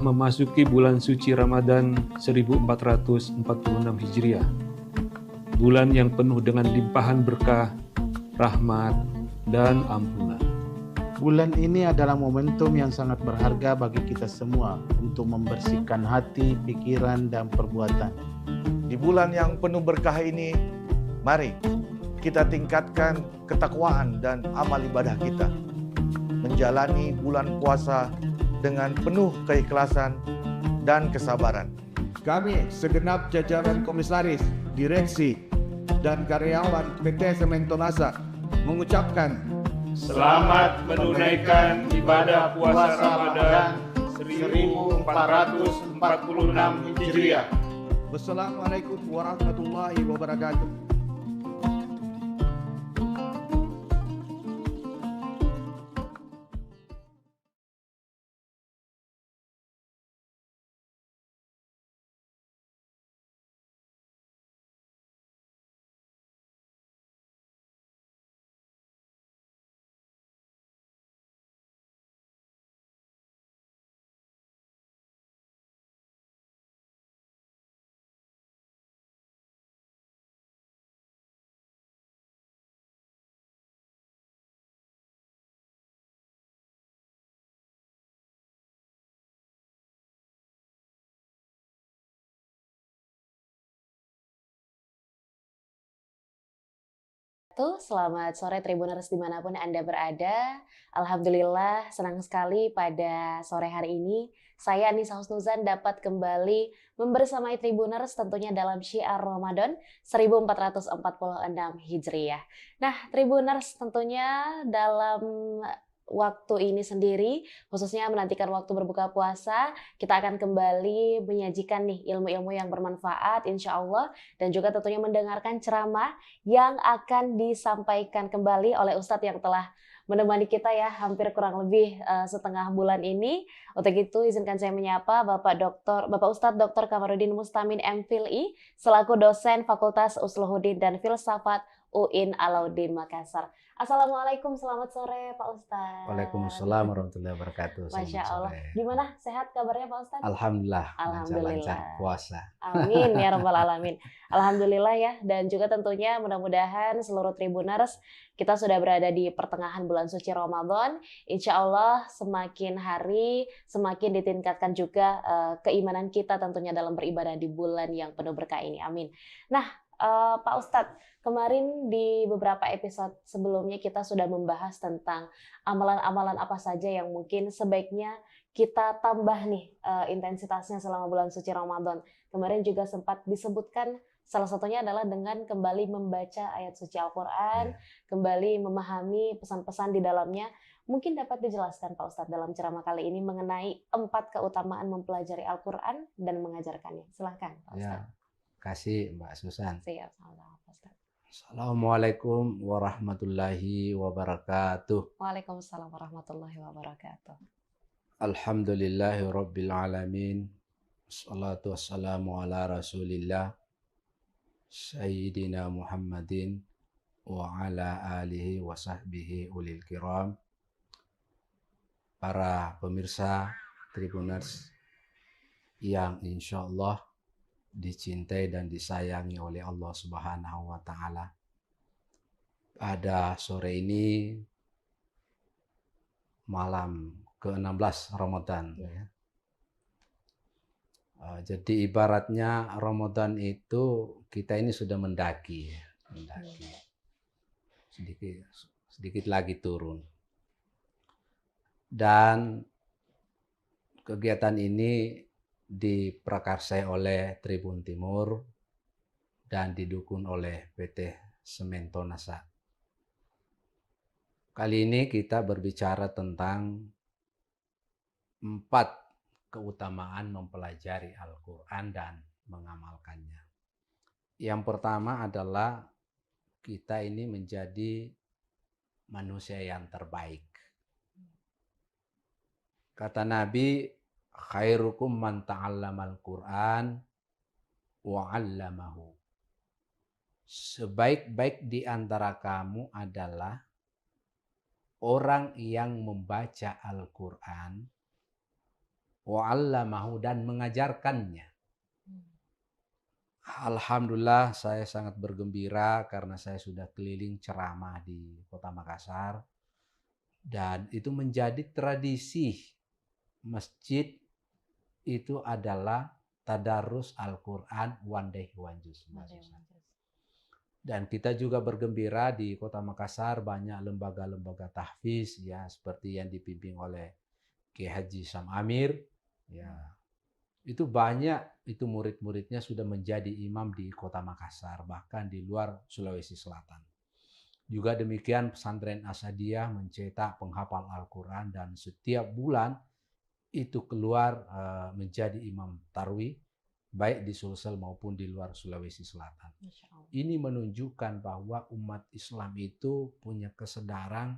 Memasuki bulan suci Ramadan 1446 Hijriah. Bulan yang penuh dengan limpahan berkah, rahmat, dan ampunan. Bulan ini adalah momentum yang sangat berharga bagi kita semua untuk membersihkan hati, pikiran, dan perbuatan. Di bulan yang penuh berkah ini, mari kita tingkatkan ketakwaan dan amal ibadah kita. Menjalani bulan puasa dengan penuh keikhlasan dan kesabaran. Kami segenap jajaran komisaris, direksi, dan karyawan PT Sementonasa mengucapkan selamat menunaikan ibadah puasa Ramadan 1446 Hijriah. Wassalamualaikum warahmatullahi wabarakatuh. Selamat sore Tribuners dimanapun Anda berada. Alhamdulillah senang sekali pada sore hari ini saya Anissa Husnuzan dapat kembali membersamai Tribuners tentunya dalam syiar Ramadan 1446 Hijriah. Nah Tribuners tentunya dalam waktu ini sendiri, khususnya menantikan waktu berbuka puasa, kita akan kembali menyajikan nih ilmu-ilmu yang bermanfaat insya Allah, dan juga tentunya mendengarkan ceramah yang akan disampaikan kembali oleh Ustadz yang telah menemani kita ya hampir kurang lebih setengah bulan ini. Untuk itu izinkan saya menyapa Bapak Ustadz Dr. Kamarudin Mustamin MPhilI selaku dosen Fakultas Usluhuddin dan Filsafat UIN Alauddin Makassar. Assalamualaikum, selamat sore Pak Ustadz. Waalaikumsalam warahmatullahi wabarakatuh. Masya Allah. Gimana sehat kabarnya Pak Ustadz? Alhamdulillah. Alhamdulillah. Lancar puasa. Amin ya rabbal alamin. Alhamdulillah ya, dan juga tentunya mudah-mudahan seluruh Tribuners kita sudah berada di pertengahan bulan suci Ramadan. Insya Allah semakin hari semakin ditingkatkan juga keimanan kita tentunya dalam beribadah di bulan yang penuh berkah ini. Amin. Nah, Pak Ustadz, kemarin di beberapa episode sebelumnya kita sudah membahas tentang amalan-amalan apa saja yang mungkin sebaiknya kita tambah nih intensitasnya selama bulan suci Ramadan. Kemarin juga sempat disebutkan salah satunya adalah dengan kembali membaca ayat suci Al-Quran, kembali memahami pesan-pesan di dalamnya. Mungkin dapat dijelaskan Pak Ustadz dalam ceramah kali ini mengenai 4 keutamaan mempelajari Al-Quran dan mengajarkannya. Silahkan Pak Ustadz. Ya. Kasih Mbak Susan. Siap, Pak Ustadz. Assalamualaikum warahmatullahi wabarakatuh. Waalaikumsalam warahmatullahi wabarakatuh. Alhamdulillahi rabbil alamin. Wassalatu wassalamu ala rasulillah Sayyidina Muhammadin wa ala alihi wa sahbihi ulil kiram. Para pemirsa Tribuners yang insya Allah dicintai dan disayangi oleh Allah Subhanahu wa Ta'ala. Pada sore ini malam ke-16 Ramadan. Ya. Jadi ibaratnya Ramadan itu kita ini sudah mendaki. Sedikit lagi turun. Dan kegiatan ini diprakarsai oleh Tribun Timur dan didukung oleh PT Sementonasa. Kali ini kita berbicara tentang 4 keutamaan mempelajari Al-Quran dan mengamalkannya. Yang pertama adalah kita ini menjadi manusia yang terbaik. Kata Nabi, khairukum man ta'allamal Qur'an wa 'allamahu. Sebaik-baik di antara kamu adalah orang yang membaca Al-Quran, wa 'allamahu, dan mengajarkannya. Alhamdulillah saya sangat bergembira karena saya sudah keliling ceramah di Kota Makassar, dan itu menjadi tradisi masjid itu adalah tadarus Al-Quran one day one juz. Dan kita juga bergembira di Kota Makassar banyak lembaga-lembaga tahfiz ya, seperti yang dipimpin oleh Kiai Haji Sam Amir ya. Itu banyak, itu murid-muridnya sudah menjadi imam di Kota Makassar, bahkan di luar Sulawesi Selatan. Juga demikian pesantren Asadiyah mencetak penghafal Al-Quran, dan setiap bulan itu keluar menjadi imam tarwih, baik di Sulsel maupun di luar Sulawesi Selatan. Ini menunjukkan bahwa umat Islam itu punya kesadaran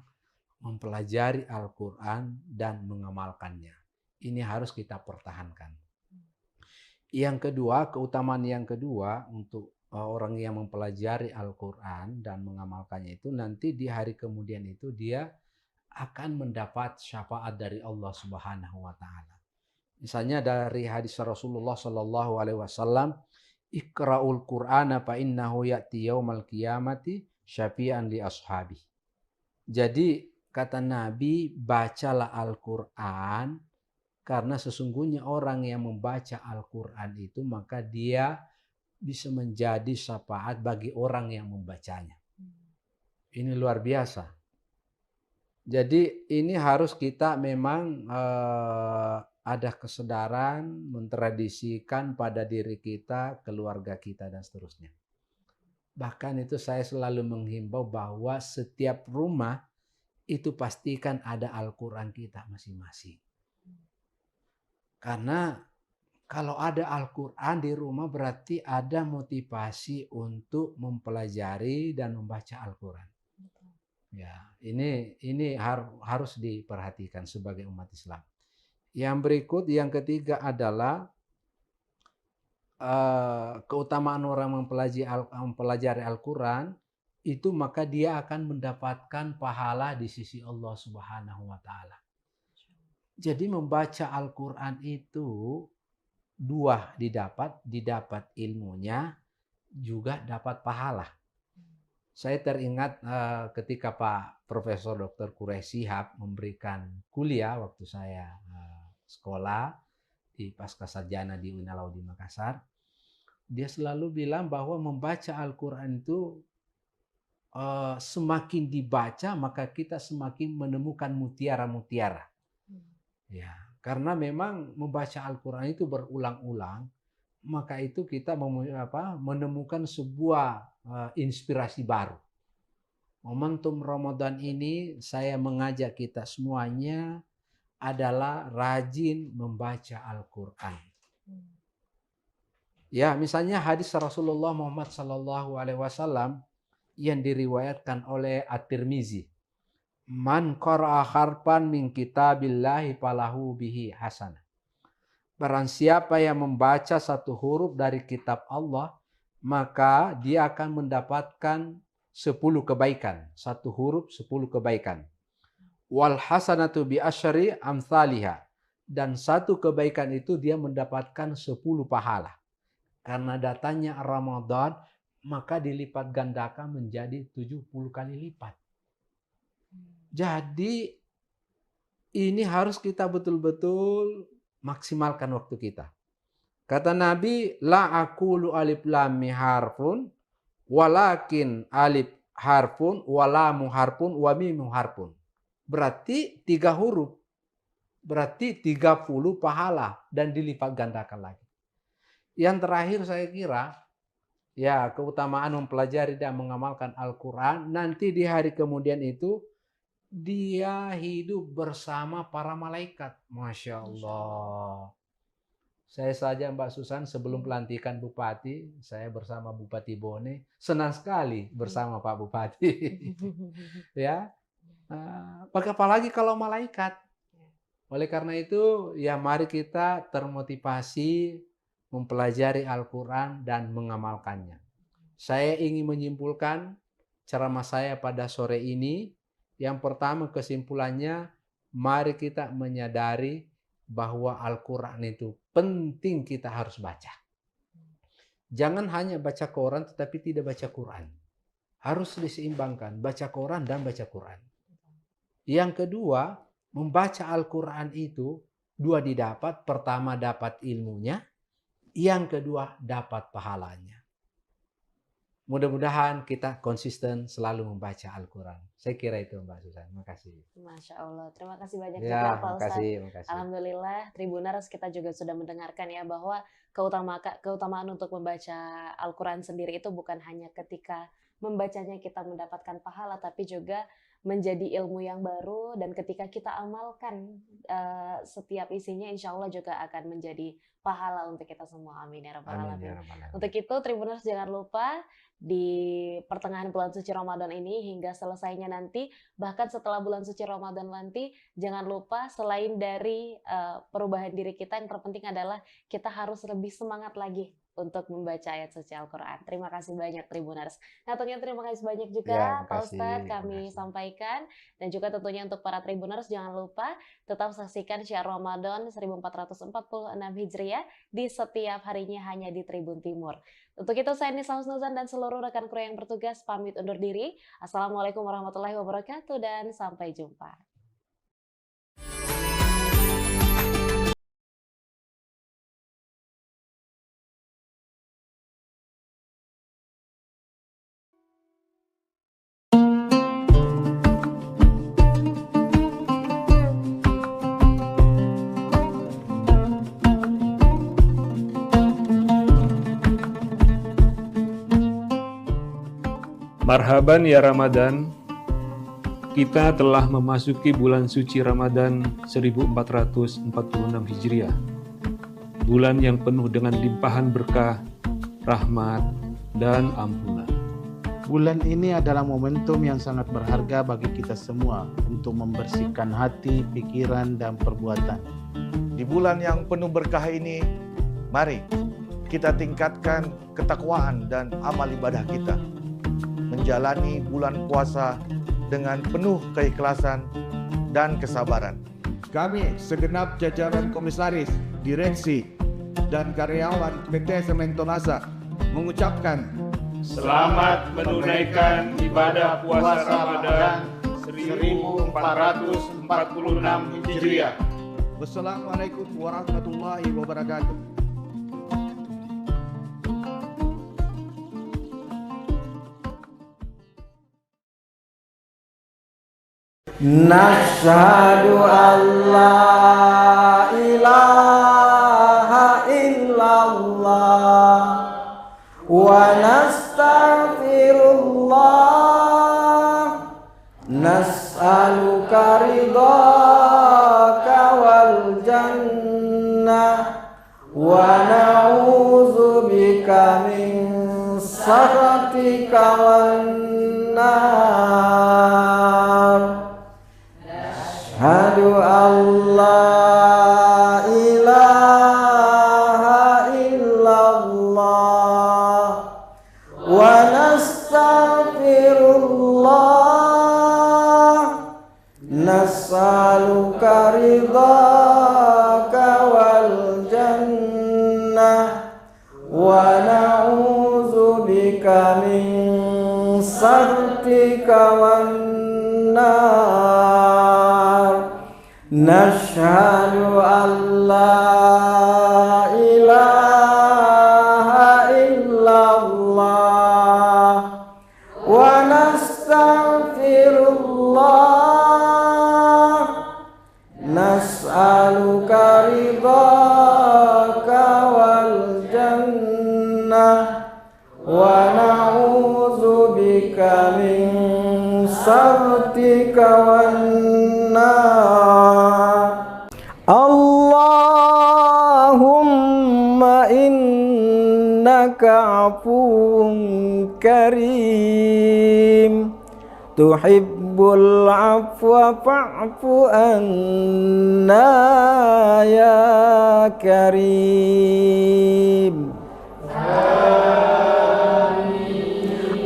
mempelajari Al-Quran dan mengamalkannya. Ini harus kita pertahankan. Yang kedua, keutamaan yang kedua untuk orang yang mempelajari Al-Quran dan mengamalkannya itu, nanti di hari kemudian itu dia akan mendapat syafaat dari Allah Subhanahu wa Ta'ala. Misalnya dari hadis Rasulullah Sallallahu Alaihi Wasallam, "Iqra'ul Qur'ana fa innahu ya'ti yaumal qiyamati syafi'an li ashabi." Jadi kata Nabi, bacalah Al-Quran, karena sesungguhnya orang yang membaca Al-Quran itu maka dia bisa menjadi syafaat bagi orang yang membacanya. Ini luar biasa. Jadi ini harus kita memang ada kesadaran mentradisikan pada diri kita, keluarga kita, dan seterusnya. Bahkan itu saya selalu menghimbau bahwa setiap rumah itu pastikan ada Al-Quran kita masing-masing. Karena kalau ada Al-Quran di rumah berarti ada motivasi untuk mempelajari dan membaca Al-Quran. Ya, ini harus diperhatikan sebagai umat Islam. Yang berikut, yang ketiga adalah keutamaan orang mempelajari Al-Quran itu, maka dia akan mendapatkan pahala di sisi Allah Subhanahu wa Ta'ala. Jadi membaca Al-Quran itu dua didapat ilmunya, juga dapat pahala. Saya teringat ketika Pak Profesor Dr. Quraish Shihab memberikan kuliah waktu saya sekolah di Pascasarjana di Uinalau di Makassar. Dia selalu bilang bahwa membaca Al-Quran itu semakin dibaca maka kita semakin menemukan mutiara-mutiara. Ya, karena memang membaca Al-Quran itu berulang-ulang, maka itu kita menemukan sebuah inspirasi baru. Momentum Ramadan ini saya mengajak kita semuanya adalah rajin membaca Al-Quran. Ya, misalnya hadis Rasulullah Muhammad SAW yang diriwayatkan oleh At-Tirmizi. Man qara'a harfan min kitabillahi falahu bihi hasanah. Barang siapa yang membaca satu huruf dari kitab Allah, maka dia akan mendapatkan 10 kebaikan. Satu huruf 10 kebaikan. Wal hasanatu bi asyri amsalihha. Dan satu kebaikan itu dia mendapatkan 10 pahala. Karena datanya Ramadan, maka dilipat gandakan menjadi 70 kali lipat. Jadi ini harus kita betul-betul maksimalkan waktu kita. Kata Nabi, la aqulu alif lam mim harfun walakin alif harfun wa lam harfun wa mim harfun. Berarti 3 huruf. Berarti 30 pahala dan dilipat gandakan lagi. Yang terakhir saya kira, ya, keutamaan mempelajari dan mengamalkan Al-Quran, nanti di hari kemudian itu dia hidup bersama para malaikat. Masya Allah. Saya saja Mbak Susan sebelum pelantikan Bupati, saya bersama Bupati Bone, senang sekali bersama Pak Bupati. Ya, apalagi kalau malaikat. Oleh karena itu, ya mari kita termotivasi mempelajari Al-Quran dan mengamalkannya. Saya ingin menyimpulkan ceramah saya pada sore ini. Yang pertama kesimpulannya, mari kita menyadari bahwa Al-Quran itu penting, kita harus baca. Jangan hanya baca Quran tetapi tidak baca Quran. Harus diseimbangkan, baca Quran dan baca Quran. Yang kedua, membaca Al-Quran itu dua didapat. Pertama dapat ilmunya, yang kedua dapat pahalanya. Mudah-mudahan kita konsisten selalu membaca Al-Quran. Saya kira itu Mbak Susan. Terima kasih. Masya Allah. Terima kasih banyak Ya, juga Pak Ustadz. terima kasih. Alhamdulillah, Tribuners kita juga sudah mendengarkan ya bahwa keutamaan untuk membaca Al-Quran sendiri itu bukan hanya ketika membacanya kita mendapatkan pahala, tapi juga menjadi ilmu yang baru, dan ketika kita amalkan setiap isinya, insya Allah juga akan menjadi pahala untuk kita semua. Amin ya rabbal Amin alamin. ya rabbal alamin. Untuk itu Tribuners jangan lupa di pertengahan bulan suci Ramadan ini hingga selesainya nanti, bahkan setelah bulan suci Ramadan nanti, jangan lupa selain dari perubahan diri kita, yang terpenting adalah kita harus lebih semangat lagi untuk membaca ayat suci Al-Quran. Terima kasih banyak Tribuners. Nah, tentunya terima kasih banyak juga Ya, Pak Ustadz kami sampaikan, dan juga tentunya untuk para Tribuners jangan lupa tetap saksikan syiar Ramadan 1446 Hijriah di setiap harinya hanya di Tribun Timur. Untuk itu saya Nisa Husnuzan dan seluruh rekan kru yang bertugas pamit undur diri. Assalamualaikum warahmatullahi wabarakatuh dan sampai jumpa. Marhaban ya Ramadan, kita telah memasuki bulan suci Ramadan 1446 Hijriah. Bulan yang penuh dengan limpahan berkah, rahmat, dan ampunan. Bulan ini adalah momentum yang sangat berharga bagi kita semua untuk membersihkan hati, pikiran, dan perbuatan. Di bulan yang penuh berkah ini, mari kita tingkatkan ketakwaan dan amal ibadah kita. Menjalani bulan puasa dengan penuh keikhlasan dan kesabaran. Kami segenap jajaran komisaris, direksi, dan karyawan PT Sementonasa mengucapkan Selamat menunaikan ibadah puasa Ramadan 1446 Hijriah. Wassalamualaikum warahmatullahi wabarakatuh. Nashhadu an la ilaha illallah wa nastaghfirullah, nas'aluka ridhaka wal jannah wa na'udzubika min sakhatika wan nar. Asyhadu an la ilaha illallah wa nastaghfirullah, nas'aluka ridhaka wal jannah wa na'udzubika min sakhatika wan nar. Nashhadu an la ilaha illallah wa nastaghfirullah, nas'aluka ridhaka wal jannah wa na'udzubika min sakhatika wan nar. Allahumma innaka afuwun karim, tuhibbul afwa fa'fu anna ya karim.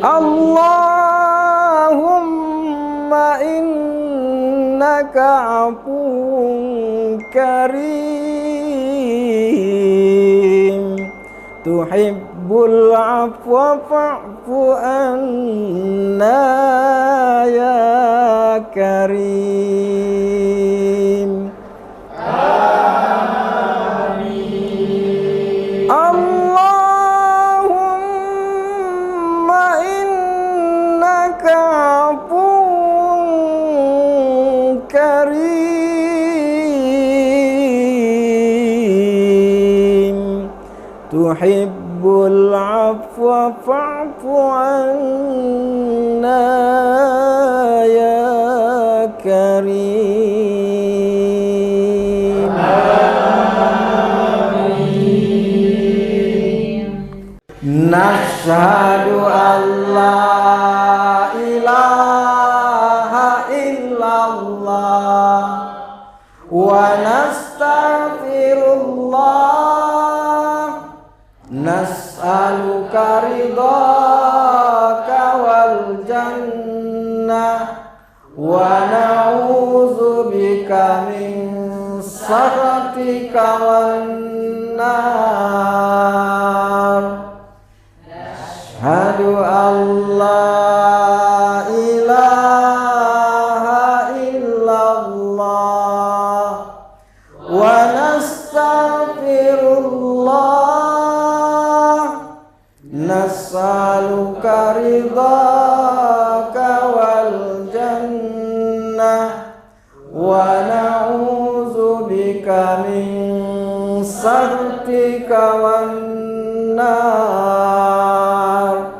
Allahumma innaka afuwun karim tuhibbul afwa fa'fu anna ya karim. Allahumma innaka afuwun karim tuhibbul afwa fa'fu anna ya karim. Nashhadu an la ilaha illallah wa nastaghfirullah nas'aluka ridhaka wal jannah wa na'udzubika min sakhatika wan nar. Asyhadu an la ilaha illallah wa nastaghfirullah nas'aluka ridhaka wal jannah wa na'udzubika min sakhatika wan nar.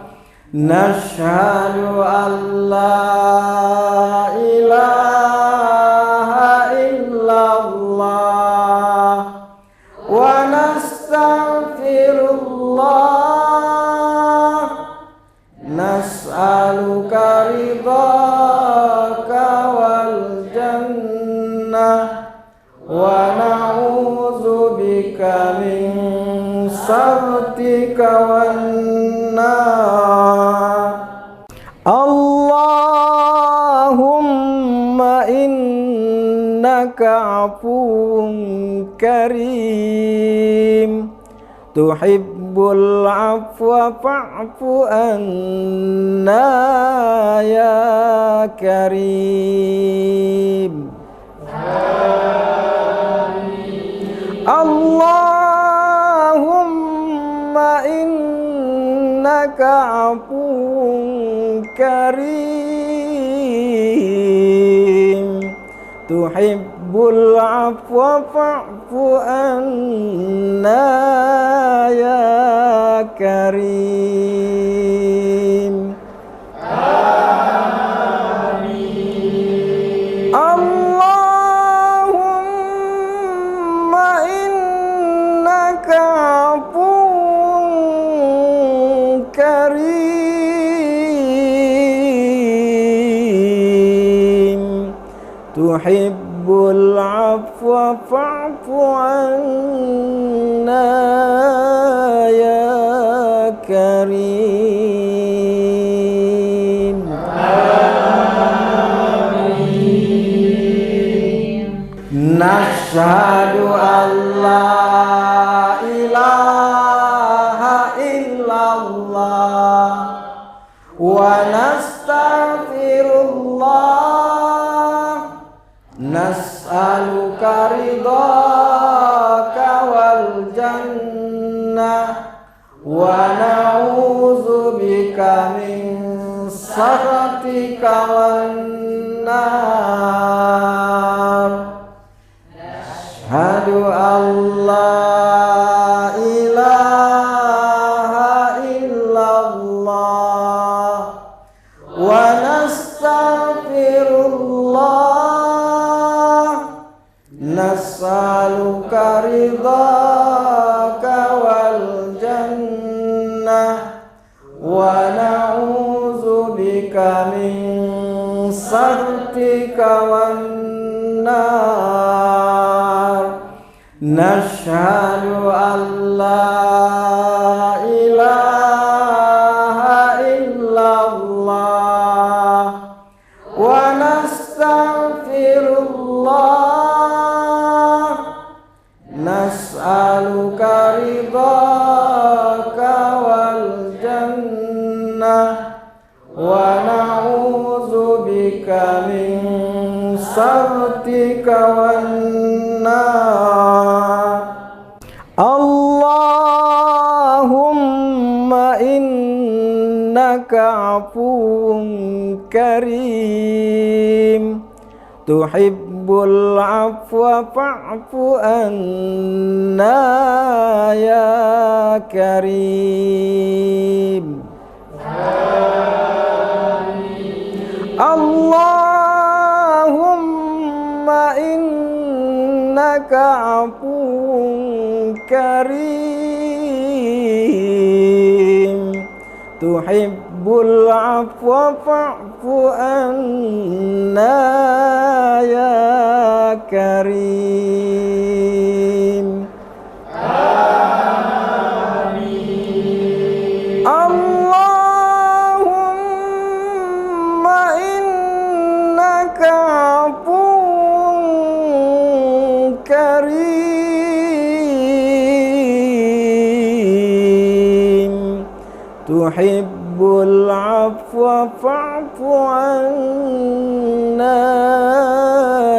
Nashhadu an la ilaha illallah wa nastaghfirullah nas'aluka ridhaka wal jannah wa na'udzubika min sakhatika wan nar. Allahumma innaka afuwun karim tuhibbul afwa fa'fu anna ya karim. Allahumma innaka afuwun karim tuhibbul afwa fa'fu anna ya karim. Allahumma innaka afuwun karim tuhibbul afwa fa'fu anna ya karim. Nashhadu an la ilaha illallah wa nastaghfirullah nas'aluka ridhaka wal jannah wa na'udzubika min sakhatika wan nar. Asyhadu an la ilaha illallah wa nastaghfirullah nas'aluka ridhaka wal jannah wa na'udzubika min sakhatika wan nar. Nashhadu an la ilaha illallah wa nastaghfirullah wan nar. Allahumma innaka afuwun karim tuhibbul afwa fa'fu anna ya karim. Allahumma innaka afuwun karim tuhibbul afwa fa'fu anna ya karim. Allahumma innaka afuwun karim tuhibbul afwa fa'fu anna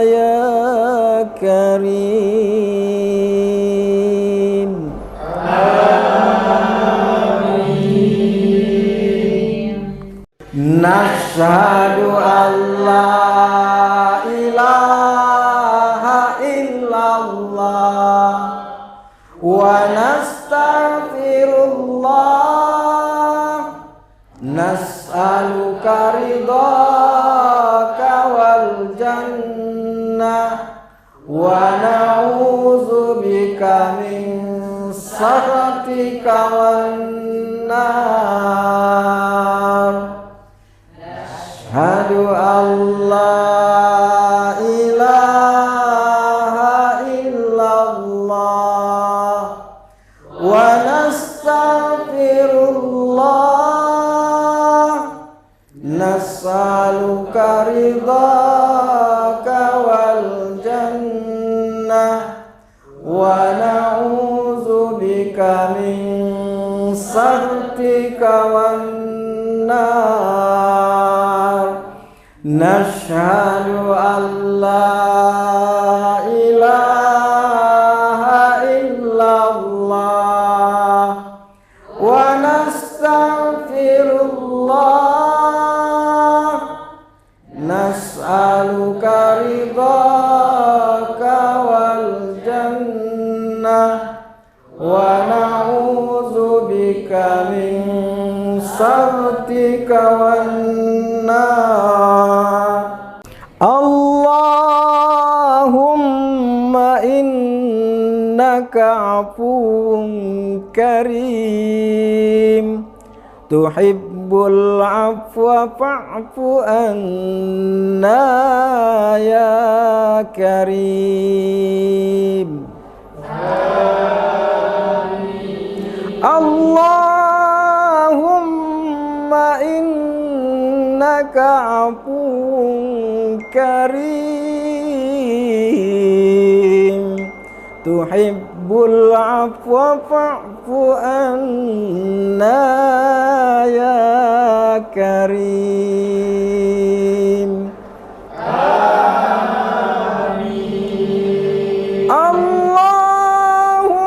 ya karim. Nashhadu an la ilaha illallah wa nastaghfirullah nas'aluka ridhaka wal jannah wa na'udzubika min sakhatika wan nar. Asyhadu an la ilaha illallah wa nastaghfirullah nas'aluka ridhaka wal jannah wa na'udzubika min sakhatika wan nar. Nashhadu an la ilaha illallah wa nastaghfirullah nas'aluka ridhaka wal jannah wa na'udzubika min sakhatika wan nar. Allahumma innaka afuwun karim tuhibbul afwa fa'fu anna ya karim. Allahumma innaka afuwun karim tuhibbul afwa fa'fu anna ya karim.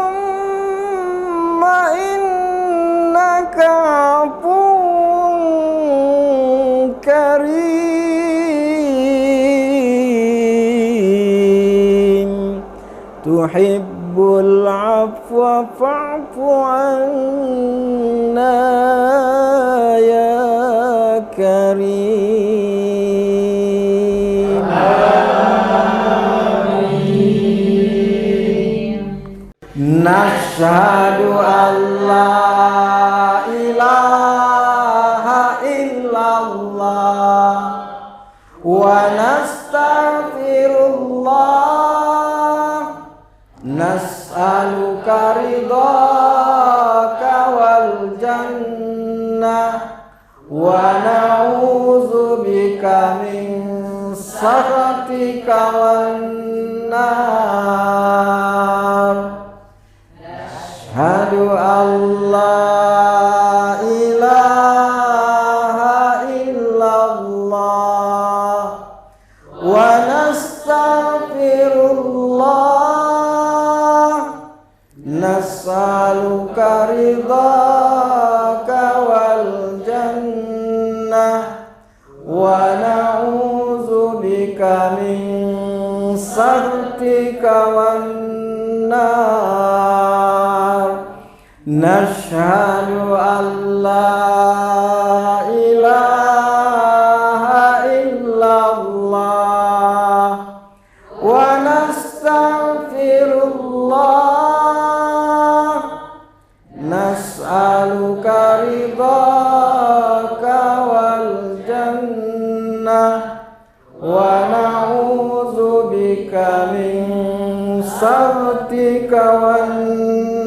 Allahumma innaka afuwun karim tuhibbul afwa fa'fu anna ya karim. Nashhadu an la ilaha illallah wa nastaghfirullah nas'aluka ridhaka wal jannah wa na'udzubika min sakhatika wan nar. Asyhadu an la ilaha illallah wa nastaghfirullah nas'aluka ridhaka wal jannah wa na'udzubika min sakhatika wan nar. Nashhadu an la ilaha illallah wa nastaghfirullah. Nas'aluka ridhaka wal jannah wa na'udzubika min sakhatika wan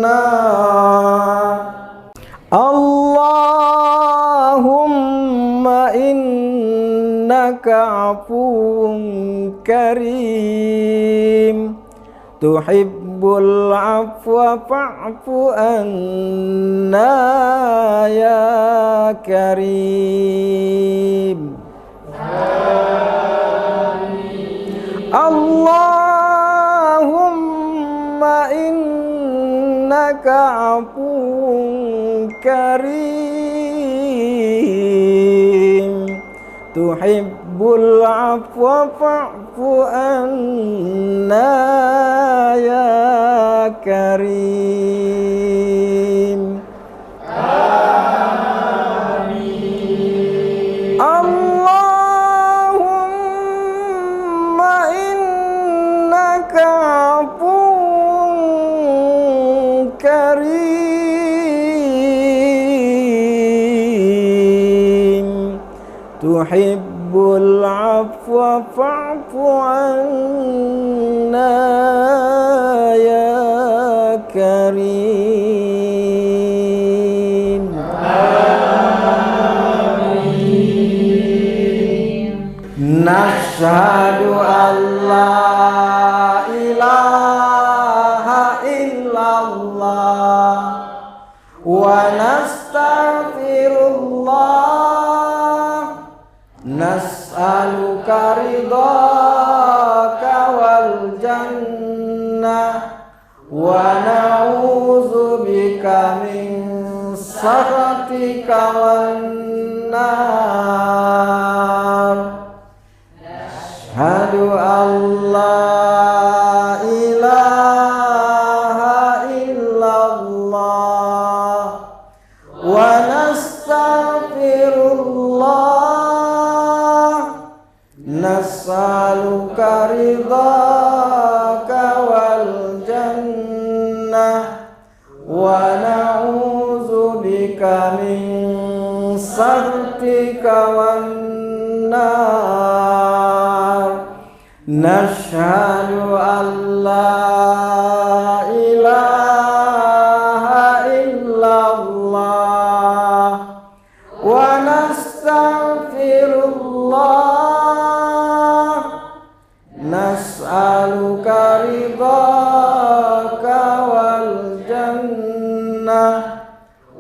nar. Allahumma innaka afuwun karim tuhibbul afwa fa'fu anna ya karim. Allahumma innaka afuwun karim tuhibbul afwa fa'fu anna ya karim. Allahumma innaka afuwun karim tuhibbul afwa fa'fu anna ya karim. Nashhadu an la ilaha illallah wa nastaghfirullah. Nas'aluka ridhaka wal jannah wa na'udzubika min sakhatika wan nar. Ashhadu an la ilaha illallah wa nastaghfirullah. Nas'aluka ridhaka wal jannah wa na'udzubika min sakhatika wan nar. Nashhadu an la ilaha illallah wa nastaghfirullah. Nas'aluka ridhaka wal jannah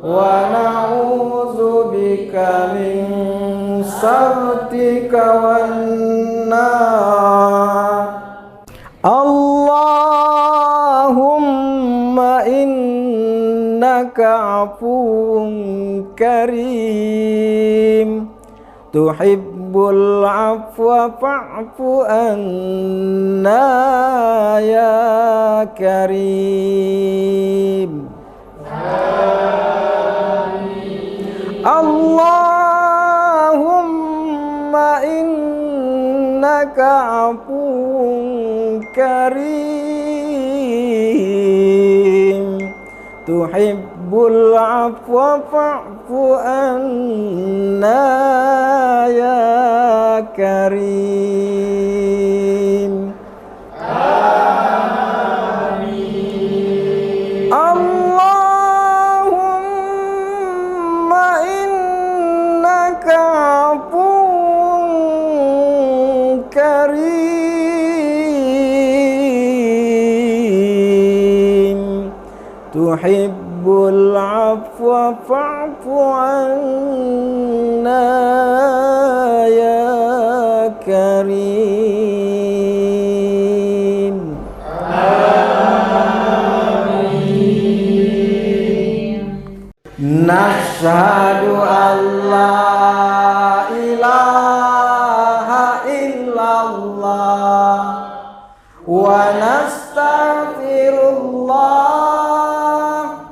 wa na'udzubika min sakhatika wan nar. Allahumma innaka afuwun karim tuhibbul afwa fa'fu anna ya karim. Allahumma innaka afuwun karim tuhibbul afwa fa'fu anna ya karim. Allahumma innaka afuwun karim tuhibbul afwa fa'fu anna ya karim. Amin. Nashhadu an la ilaha illallah wa nastaghfirullah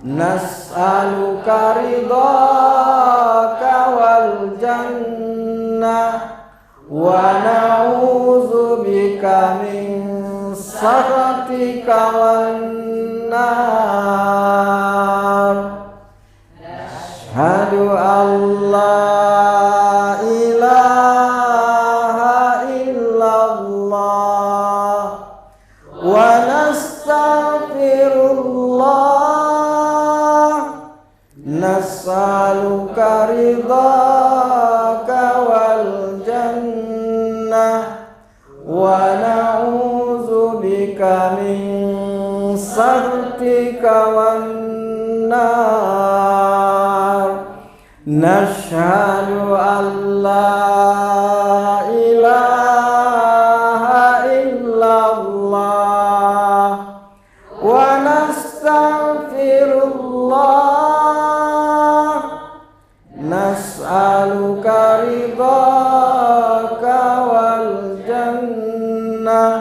nas'aluka ridhaka wal jannah wa na'udzubika min sakhatika wan nar. Asyhadu an la ilaha illallah wa nastaghfirullah nas'aluka ridhaka wal jannah wa na'udzubika min sakhatika wan nar. Nashhadu an la ilaha illallah wa nastaghfirullah nas'aluka ridhaka wal jannah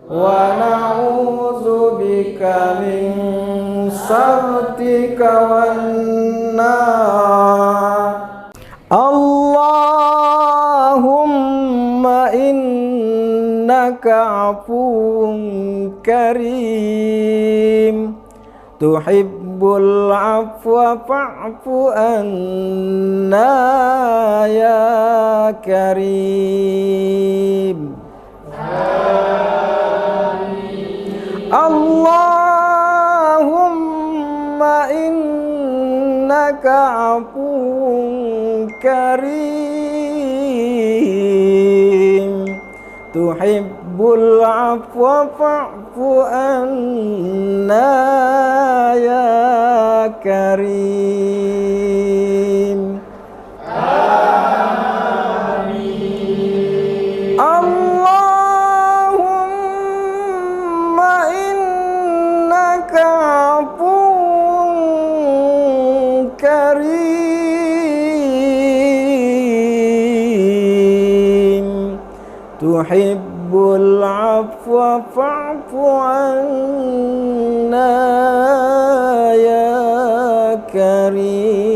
wa na'udzubika min sakhatika wan nar. Allahumma innaka afuwun karim tuhibbul afwa fa'fu anna ya karim. Allahumma innaka afuwun karim tuhibbul afwa fa'fu anna ya karim. Allahumma innaka afuwun karim tuhibbul afwa fa'fu anna ya karim.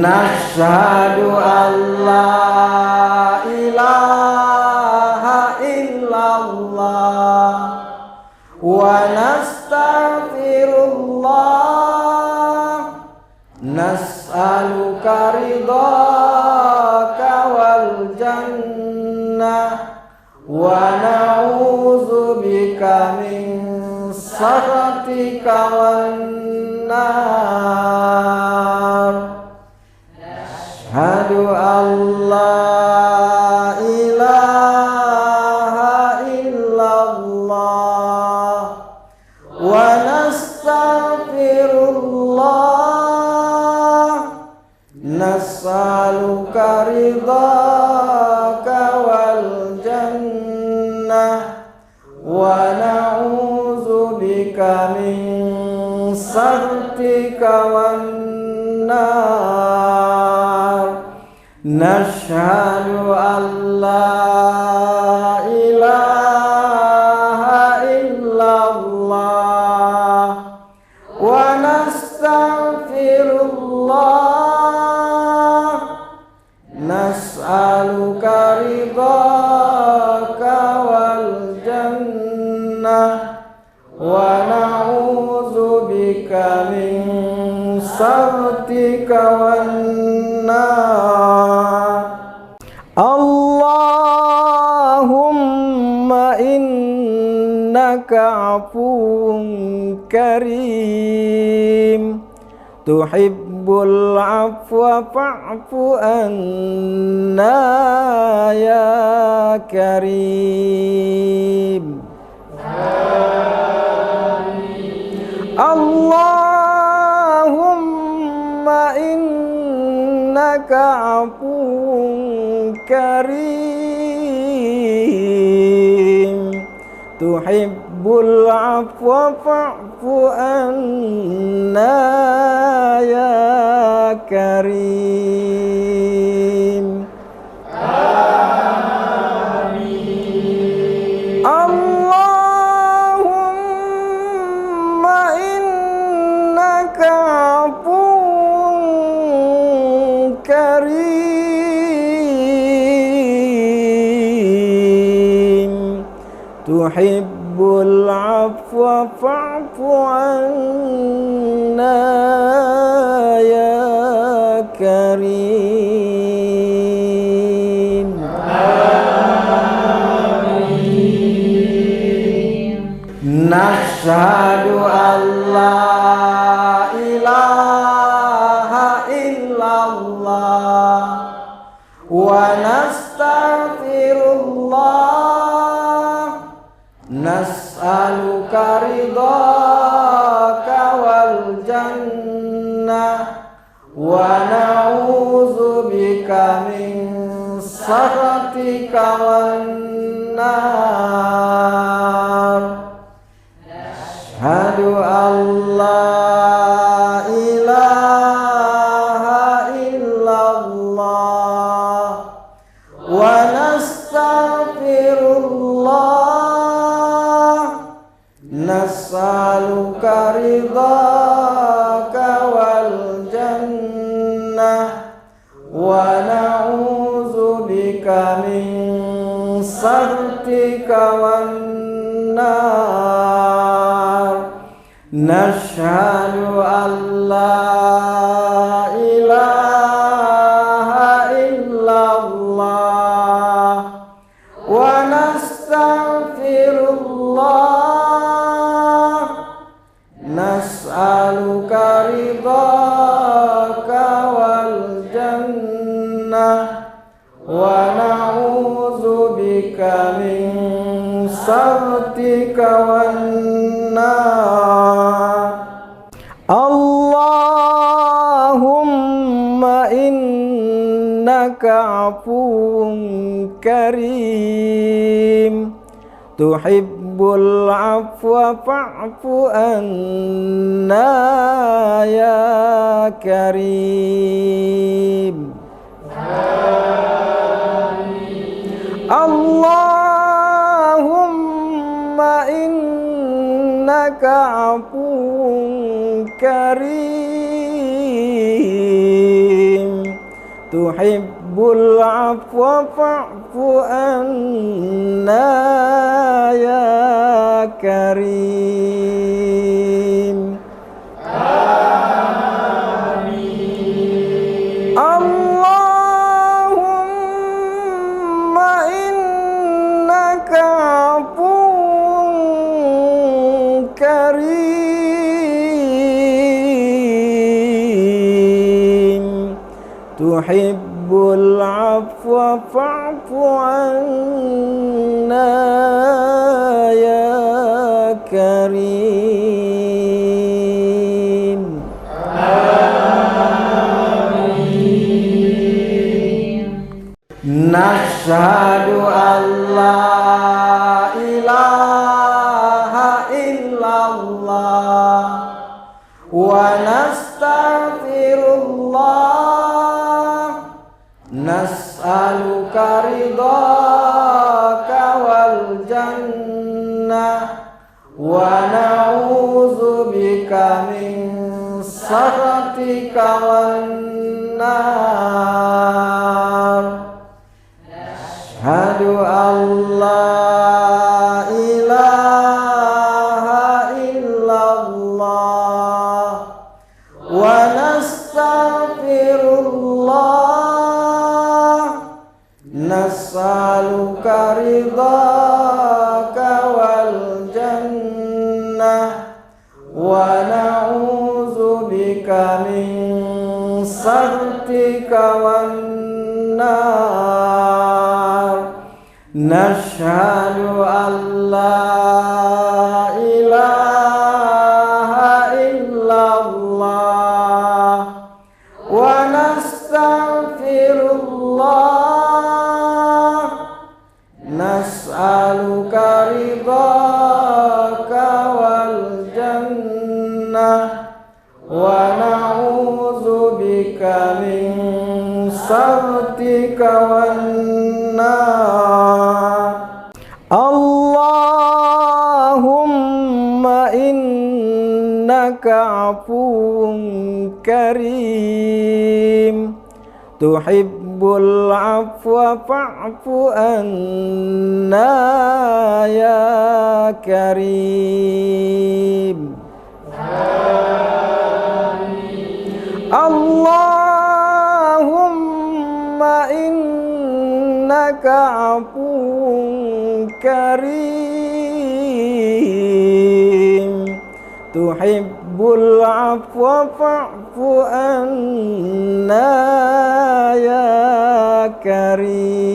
Nashhadu an la ilaha illallah wa nastaghfirullah nas'aluka ridhaka wal jannah wa na'udzubika min sakhatika wan nar. Asyhadu an la ilaha illallah wa nastaghfirullah nas'aluka ridhaka wal jannah wa na'udzubika min sakhatika wan nar. Nashhadu an la ilaha illallah wa nastaghfirullah nas'aluka ridhaka wal jannah wa na'udzubika min sakhatika wan nar. Allahumma innaka afuwun karim tuhibbul afwa fa'fu anna ya karim. Allahumma innaka afuwun karim tuhibbul afwa fa'fu anna ya karim. Amin. Allahumma innaka afuwwun karim, tuhibbul afwa fa'fu anna ya karim. Nashhadu an la ilaha illallah wa nastaghfirullah, nas'aluka ridhaka wal jannah wa na'udzubika min sakhatika wan nar. Asyhadu an la ilaha illallah wa nastaghfirullah, nas'aluka ridhaka wal jannah wa na'udzubika min sakhatika wan nar. Nashhadu an la ilaha illallah wa nastaghfirullah, nas'aluka ridhaka wal jannah wa na'udzubika min sakhatika wan nar. Allahumma innaka afuwwun karim, tuhibbul afwa fa'fu anna ya karim. Allahumma innaka afuwwun karim, tuhibbul afwa fa'fu anna ya karim. Amin. Allahumma innaka afuwwun karim, tuhibbul afwa fa'fu anna ya karim. Nashhadu an la ilaha illallah wa nastaghfirullah, nas'aluka ridhaka wal jannah wa na'udzubika min sakhatika wan nar. Asyhadu an la ilaha illallah wa nastaghfirullah, nas'aluka ridhaka wal jannah wa na'udzubika min sakhatika wan nar. Nashhadu an la ilaha illallah wa nastaghfirullah, nas'aluka ridhaka wal jannah wa na'udzubika min sakhatika wan nar. Allahumma innaka afuwun karim tuhibbul afwa fa'fu anna ya karim. Allahumma innaka afuwun karim tuhibbul afwa fa'fu anna ya karim.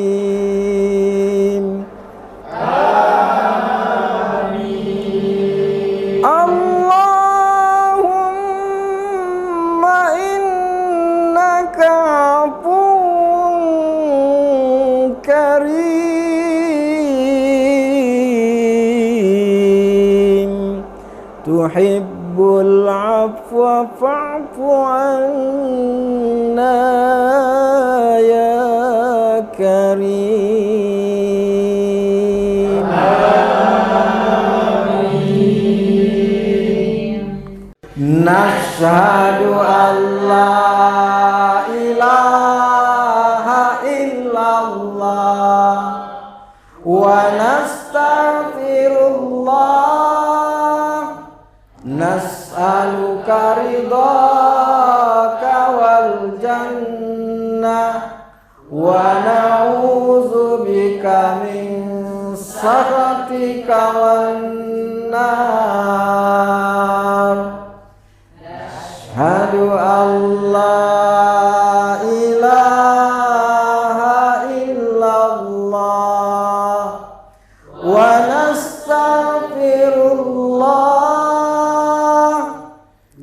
Allahumma innaka afuwun karim tuhibbul afwa fa'fu anna ya karim. Nashhadu an la ilaha illallah wa nastaghfirullah nas'aluka ridhaka wal jannah wa na'udzubika min sakhatika wan nar. Ashhadu an la ilaha illallah wa nastaghfirullah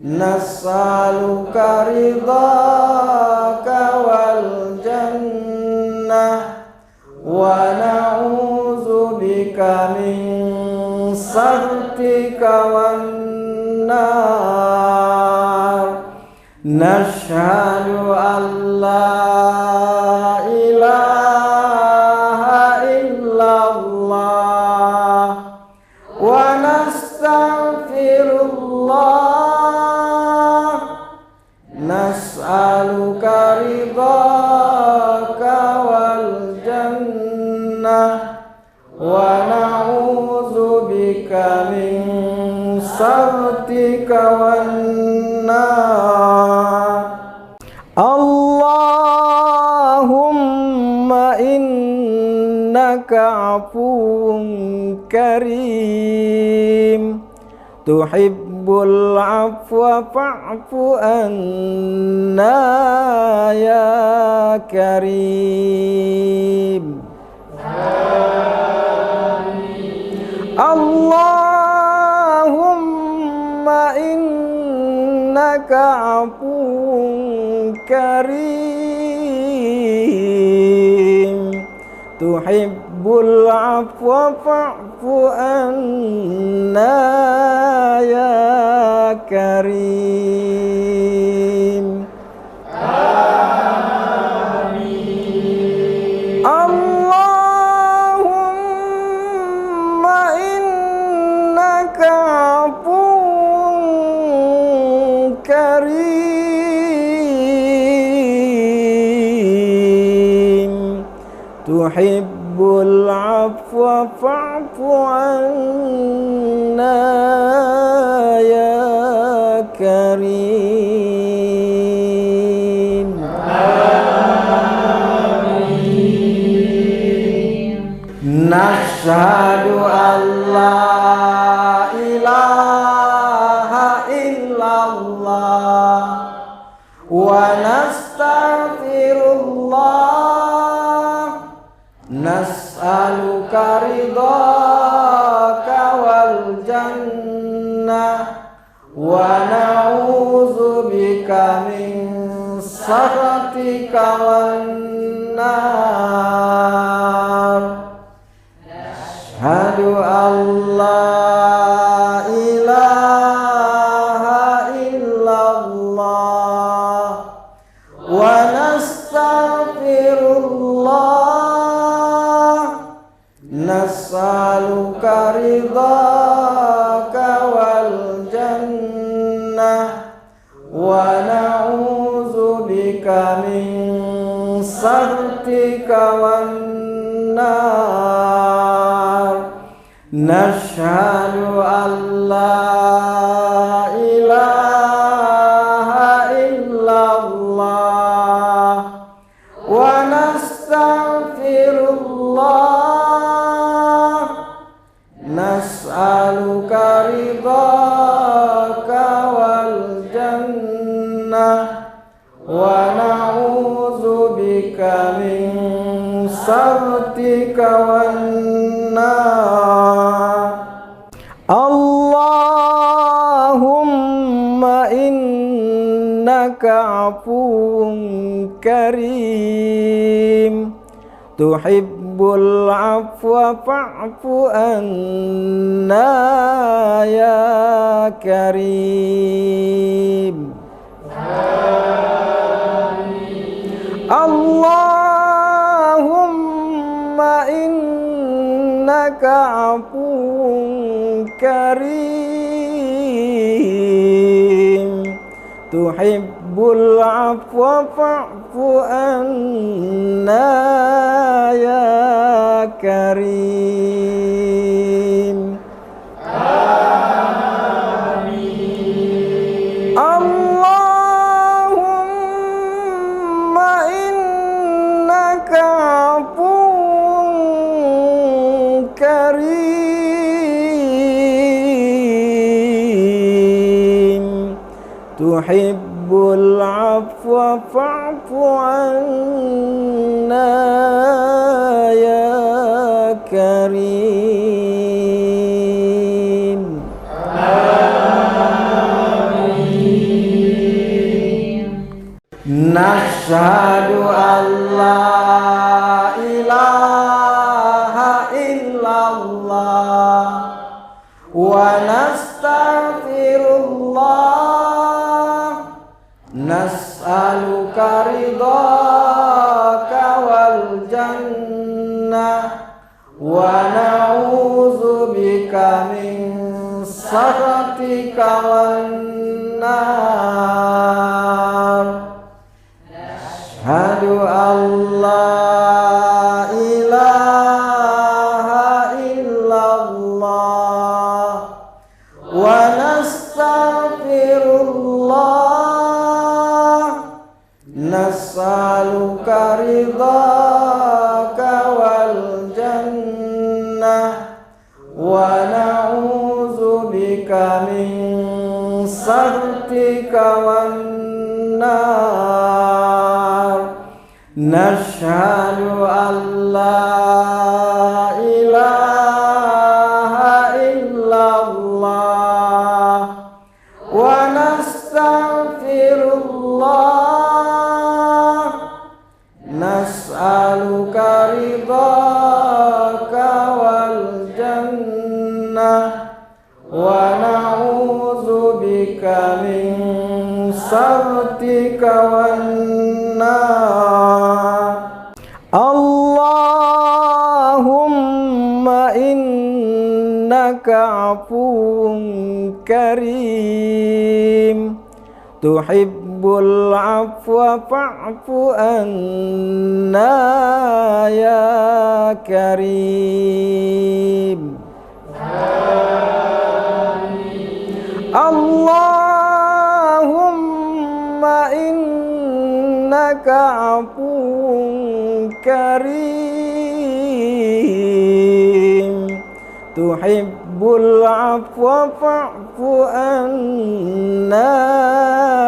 nas'aluka ridhaka wal jannah wa na'udzubika min sakhatika wan nar. Nashhadu an la ilaha illallah wa nastaghfirullah nas'aluka ridhaka wal jannah wa na'udzubika min sakhatika wan nar. Allahumma innaka afuwun karim tuhibbul afwa fa'fu anna ya karim. Allahumma innaka afuwun karim tuhibbul afwa fa'fu anna ya karim. Allahumma innaka afuwun karim tuhibbul afwa fa'fu anna ya karim. Nashhadu an la ilaha illallah wa nastaghfirullah nas'aluka ridhaka wal jannah wa na'udzubika min sakhatika wan nar. Nashhadu an la ilaha illallah wa nastaghfirullah nas'aluka ridhaka wal jannah wa na'udzubika min sakhatika wan nar. Nashhadu an la ilaha illallah wa nastaghfirullah nas'aluka ridhaka wal jannah wa na'udzubika min sakhatika wan nar. Allahumma innaka afuwun karim tuhibbul afwa fa'fu anna ya karim. Allahumma innaka afuwun karim tuhibbul afwa fa'fu anna ya karim. Allahumma innaka afuwun karim tuhibbul afwa fa'fu anna ya karim. Nashhadu an la ilaha illallah wa nastaghfirullah nas'aluka ridhaka wal jannah wa na'udzubika min sakhatika wan nar. Nashhadu an la ilaha illallah wa nastaghfirullah nas'aluka ridhaka wal jannah wa na'udzubika min sakhatika wan nar. Nashhadu an la ilaha illallah wa nastaghfirullah nas'aluka ridhaka wal jannah wa na'udzubika min sakhatika wan nar. Allahumma innaka afuwun karim tuhibbul afwa fa'fu anna ya karim. Allahumma innaka afuwun karim tuhibbul afwa fa'fu anna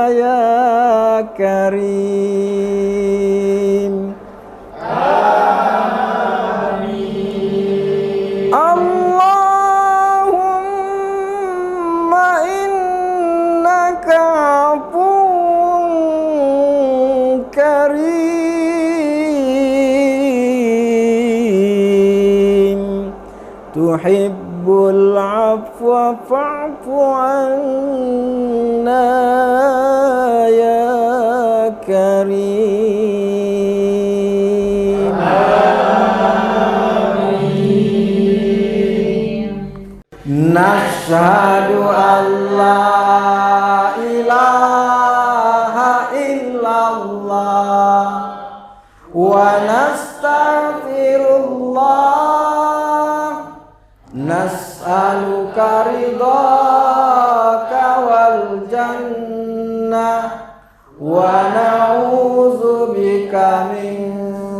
ya karim. Allahumma innaka afuwun karim tuhibbul afwa fa'fu anna ya karim. Nashhadu an la ilaha illallah wa nastaghfirullah, nas'aluka ridhaka wal jannah wa na'udzubika min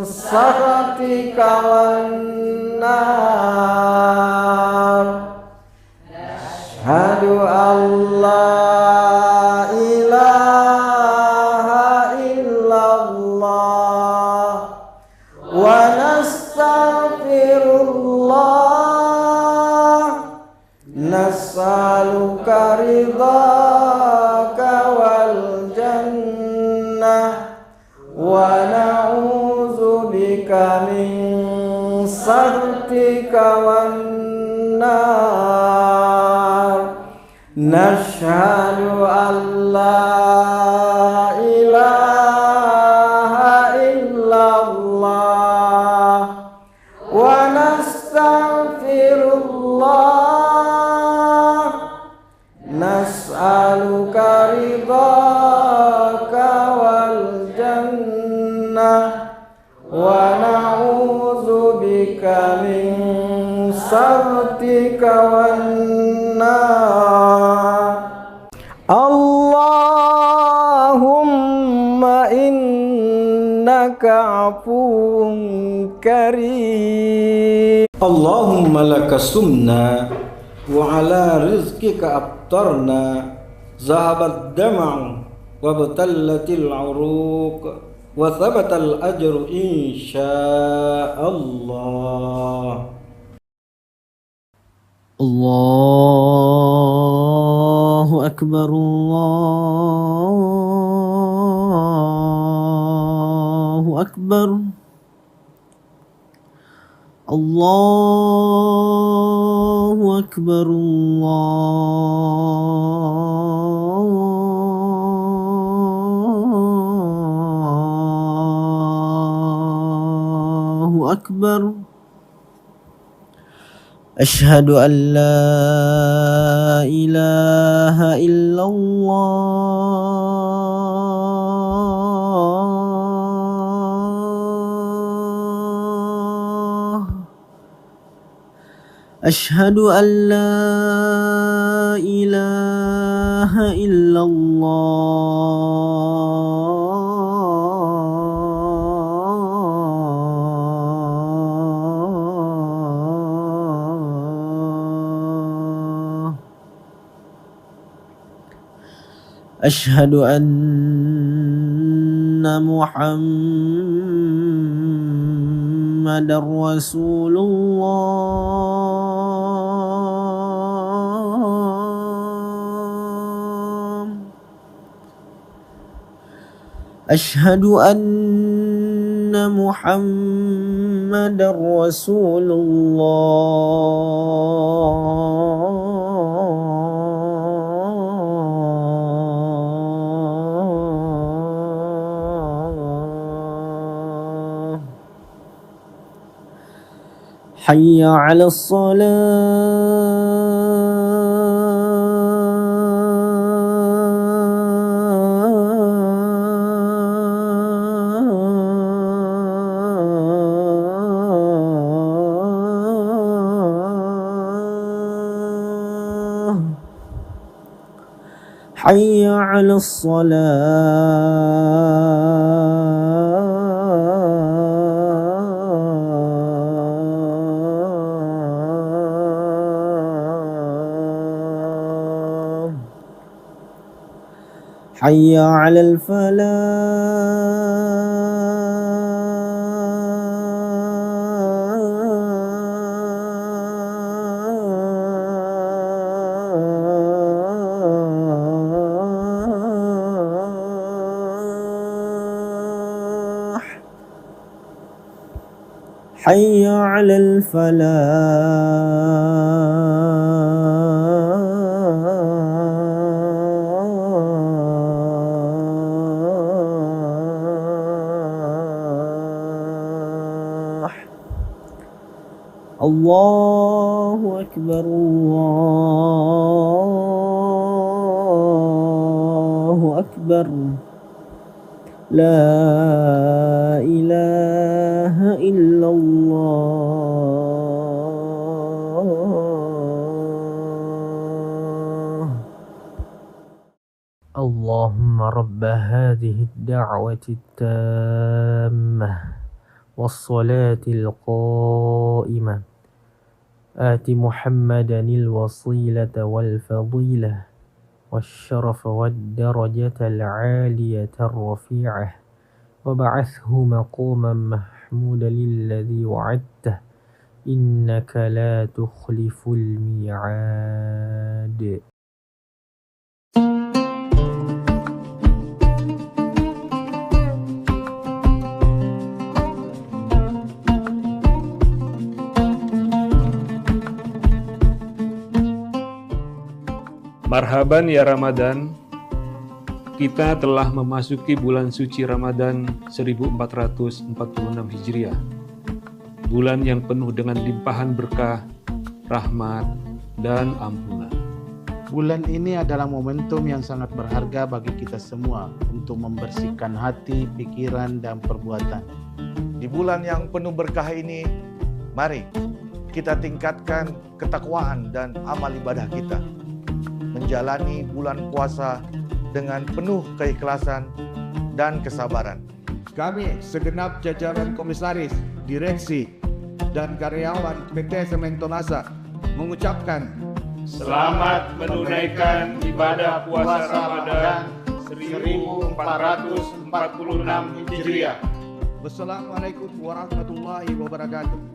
sakhatika wan nar. Asyhadu an la ilaha illallah wa nastaghfirullah, nas'aluka ridhaka wal jannah wa na'udzubika min sakhatika wan nar. Nashhadu an la ilaha illallah wa nastaghfirullah, nas'aluka ridhaka wal jannah wa na'udzubika min sakhatika wan nar. Allahumma innaka afuwun karim. Allahumma laka sumna wa ala rizqika aftarna, zahabat dam'u wa batallatil uruq wa thabatal ajru insyaallah. Allahu akbar, Allahu akbar, Allahu akbar, Allahu akbar. Asyhadu an la ilaha illallah. Asyhadu an la ilaha illallah. Asyhadu anna Muhammadar Rasulullah. Asyhadu anna Muhammadar Rasulullah. Hayya 'alas salah. Hayya 'alas salah. Hayya 'alal falah. حي على الفلاح. الله أكبر الله أكبر لا إله إلا الله. اللهم رب هذه الدعوة التامة والصلاة القائمة آت محمدا الوسيلة والفضيلة والشرف والدرجة العالية الرفيعة وبعثه مقاما محمودا الذي وعدته إنك لا تخلف الميعاد. Marhaban ya Ramadan, kita telah memasuki bulan suci Ramadan 1446 Hijriah. Bulan yang penuh dengan limpahan berkah, rahmat, dan ampunan. Bulan ini adalah momentum yang sangat berharga bagi kita semua untuk membersihkan hati, pikiran, dan perbuatan. Di bulan yang penuh berkah ini, mari kita tingkatkan ketakwaan dan amal ibadah kita. Menjalani bulan puasa dengan penuh keikhlasan dan kesabaran. Kami segenap jajaran komisaris, direksi, dan karyawan PT Sementonasa mengucapkan Selamat menunaikan ibadah puasa Ramadan 1446 Hijriah. Wassalamualaikum warahmatullahi wabarakatuh.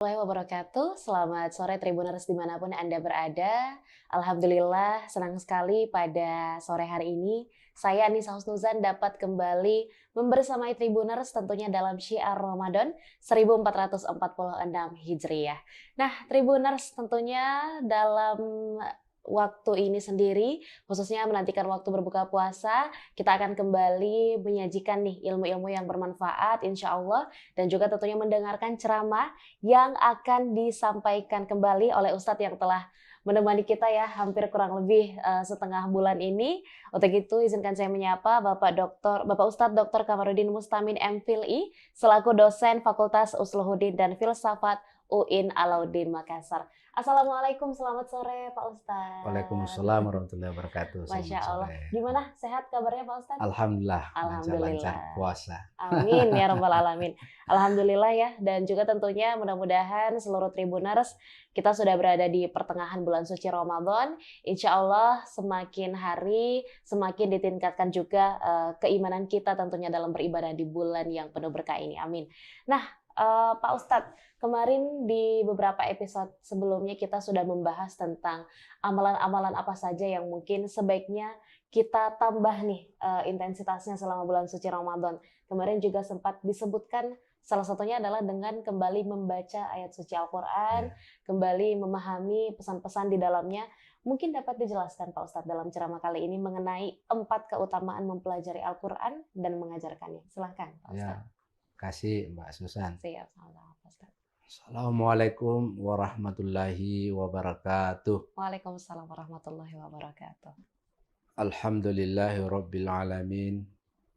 Warahmatullahi wabarakatuh. Selamat sore Tribuners dimanapun Anda berada. Alhamdulillah senang sekali pada sore hari ini saya Anissa Husnuzan dapat kembali membersamai Tribuners tentunya dalam syiar Ramadan 1446 Hijriah. Nah Tribuners tentunya dalam waktu ini sendiri, khususnya menantikan waktu berbuka puasa, kita akan kembali menyajikan nih ilmu-ilmu yang bermanfaat insya Allah, dan juga tentunya mendengarkan ceramah yang akan disampaikan kembali oleh Ustadz yang telah menemani kita ya hampir kurang lebih setengah bulan ini. Untuk itu izinkan saya menyapa Bapak Ustadz Dr. Kamarudin Mustamin MPhilI selaku dosen Fakultas Usluhuddin dan Filsafat UIN Alauddin Makassar. Assalamualaikum, selamat sore Pak Ustadz. Waalaikumsalam warahmatullahi wabarakatuh. Masya Allah. Gimana sehat kabarnya Pak Ustadz? Alhamdulillah. Alhamdulillah. Lancar puasa. Amin ya rabbal alamin. Alhamdulillah ya, dan juga tentunya mudah-mudahan seluruh Tribuners kita sudah berada di pertengahan bulan suci Ramadan. Insya Allah semakin hari semakin ditingkatkan juga keimanan kita tentunya dalam beribadah di bulan yang penuh berkah ini. Amin. Nah Pak Ustadz, kemarin di beberapa episode sebelumnya kita sudah membahas tentang amalan-amalan apa saja yang mungkin sebaiknya kita tambah nih intensitasnya selama bulan suci Ramadan. Kemarin juga sempat disebutkan salah satunya adalah dengan kembali membaca ayat suci Al-Quran, kembali memahami pesan-pesan di dalamnya. Mungkin dapat dijelaskan Pak Ustadz dalam ceramah kali ini mengenai 4 keutamaan mempelajari Al-Quran dan mengajarkannya. Silahkan Pak Ustadz. Ya. Kasih Mbak Susan. Siap, Assalamualaikum warahmatullahi wabarakatuh. Waalaikumsalam warahmatullahi wabarakatuh. Alhamdulillahi rabbil alamin.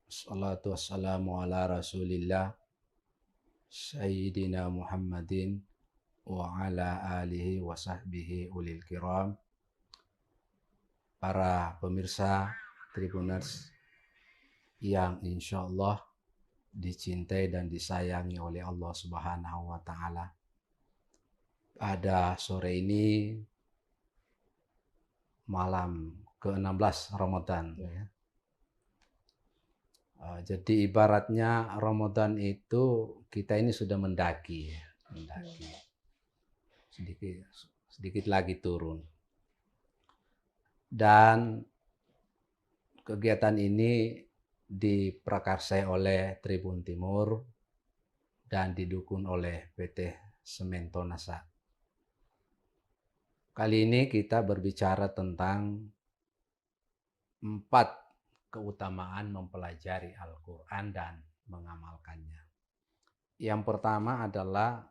Wassalatu wassalamu ala rasulillah Sayyidina Muhammadin wa ala alihi wa sahbihi ulil kiram. Para pemirsa Tribuners yang insya Allah dicintai dan disayangi oleh Allah Subhanahu wa Ta'ala. Pada sore ini malam ke-16 Ramadan. Ya. Jadi ibaratnya Ramadan itu kita ini sudah mendaki. Sedikit lagi turun. Dan kegiatan ini diprakarsai oleh Tribun Timur dan didukung oleh PT Semen Tonasa. Kali ini kita berbicara tentang 4 keutamaan mempelajari Al-Quran dan mengamalkannya. Yang pertama adalah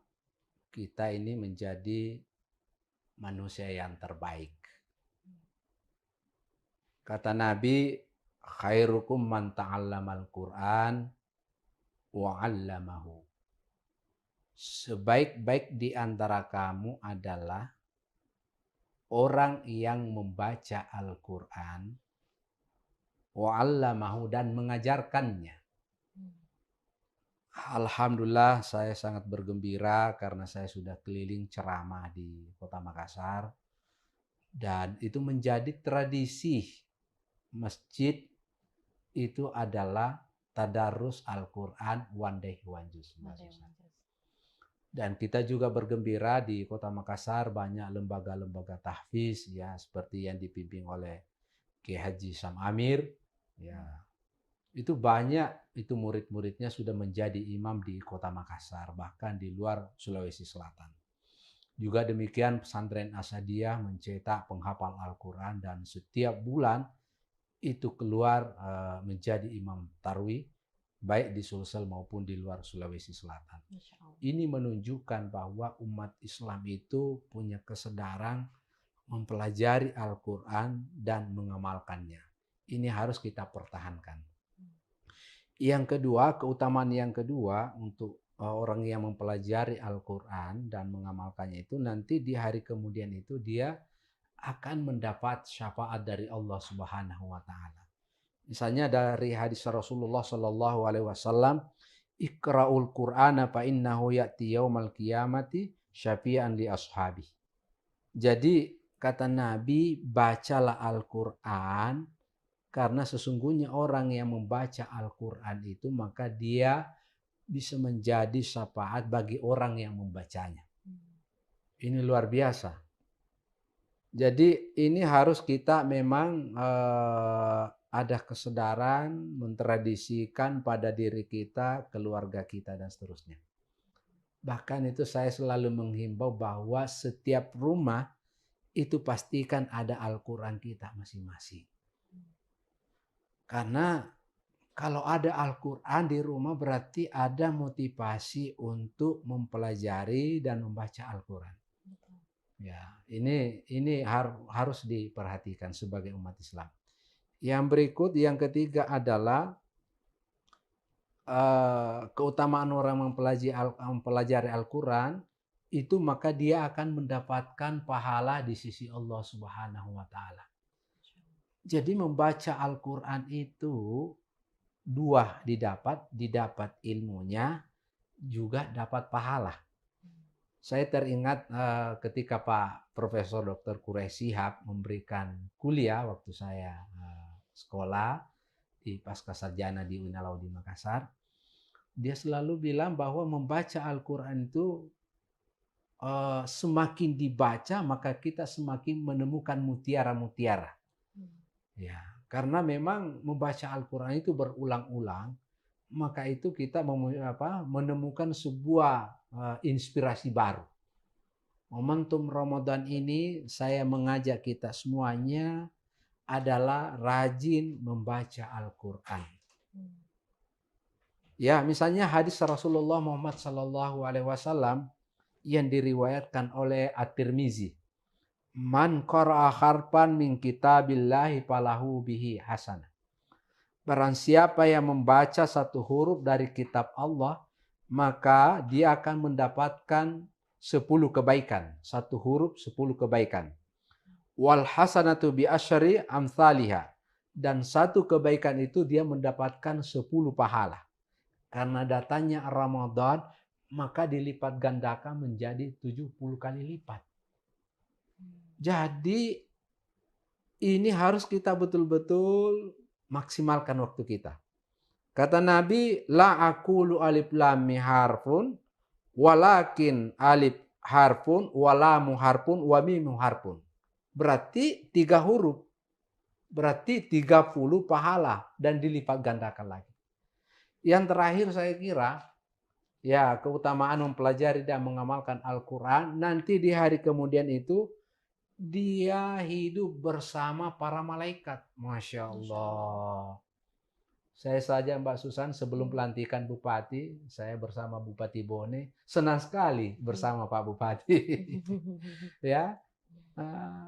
kita ini menjadi manusia yang terbaik. Kata Nabi, khairukum man ta'allamal Qur'an wa 'allamahu. Sebaik-baik di antara kamu adalah orang yang membaca Al-Quran wa 'allamahu dan mengajarkannya. Alhamdulillah saya sangat bergembira karena saya sudah keliling ceramah di Kota Makassar dan itu menjadi tradisi masjid itu adalah tadarus Al-Quran one day one juz. Dan kita juga bergembira di Kota Makassar banyak lembaga-lembaga tahfiz ya seperti yang dipimpin oleh Kiai Haji Sam Amir ya. Itu banyak itu murid-muridnya sudah menjadi imam di Kota Makassar bahkan di luar Sulawesi Selatan. Juga demikian pesantren Asadiyah mencetak penghafal Al-Quran dan setiap bulan itu keluar menjadi imam tarwih baik di Sulsel maupun di luar Sulawesi Selatan. Ini menunjukkan bahwa umat Islam itu punya kesadaran mempelajari Al-Quran dan mengamalkannya. Ini harus kita pertahankan. Yang kedua, keutamaan yang kedua untuk orang yang mempelajari Al-Quran dan mengamalkannya itu nanti di hari kemudian itu dia akan mendapat syafaat dari Allah Subhanahu wa Ta'ala. Misalnya dari hadis Rasulullah Sallallahu Alaihi Wasallam, Iqra'ul Qur'ana fa innahu ya'ti yaumal qiyamati syafi'an li ashabi. Jadi kata Nabi, bacalah Al-Quran karena sesungguhnya orang yang membaca Al-Quran itu maka dia bisa menjadi syafaat bagi orang yang membacanya. Ini luar biasa. Jadi ini harus kita memang ada kesadaran mentradisikan pada diri kita, keluarga kita dan seterusnya. Bahkan itu saya selalu menghimbau bahwa setiap rumah itu pastikan ada Al-Quran kita masing-masing. Karena kalau ada Al-Quran di rumah berarti ada motivasi untuk mempelajari dan membaca Al-Quran. Ya, ini harus diperhatikan sebagai umat Islam. Yang berikut, yang ketiga adalah keutamaan orang mempelajari Al-Quran itu maka dia akan mendapatkan pahala di sisi Allah Subhanahu wa Ta'ala. Jadi membaca Al-Quran itu dua didapat ilmunya juga dapat pahala. Saya teringat ketika Pak Profesor Dr. Quraisy Shihab memberikan kuliah waktu saya sekolah di Pascasarjana di Unalau di Makassar. Dia selalu bilang bahwa membaca Al-Quran itu semakin dibaca maka kita semakin menemukan mutiara-mutiara. Ya, karena memang membaca Al-Quran itu berulang-ulang, maka itu kita menemukan sebuah inspirasi baru. Momentum Ramadan ini saya mengajak kita semuanya adalah rajin membaca Al-Quran. Ya, misalnya hadis Rasulullah Muhammad SAW yang diriwayatkan oleh At-Tirmizi. Man qara'a harfan min kitabillahi falahu bihi hasanah. Barang siapa yang membaca satu huruf dari kitab Allah, maka dia akan mendapatkan 10 kebaikan. Satu huruf 10 kebaikan. Wal hasanatu bi asyri amsalihha. Dan satu kebaikan itu dia mendapatkan 10 pahala. Karena datanya Ramadan, maka dilipat gandakan menjadi 70 kali lipat. Jadi ini harus kita betul-betul maksimalkan waktu kita. Kata Nabi, la aqulu alif lam mim harfun, walakin alif harfun, walamu harfun, wa mim harfun. Berarti 3 huruf. Berarti 30 pahala dan dilipat gandakan lagi. Yang terakhir saya kira, ya keutamaan mempelajari dan mengamalkan Al-Quran. Nanti di hari kemudian itu, dia hidup bersama para malaikat. Masya Allah. Saya saja Mbak Susan sebelum pelantikan Bupati, saya bersama Bupati Bone, senang sekali bersama Pak Bupati. Ya,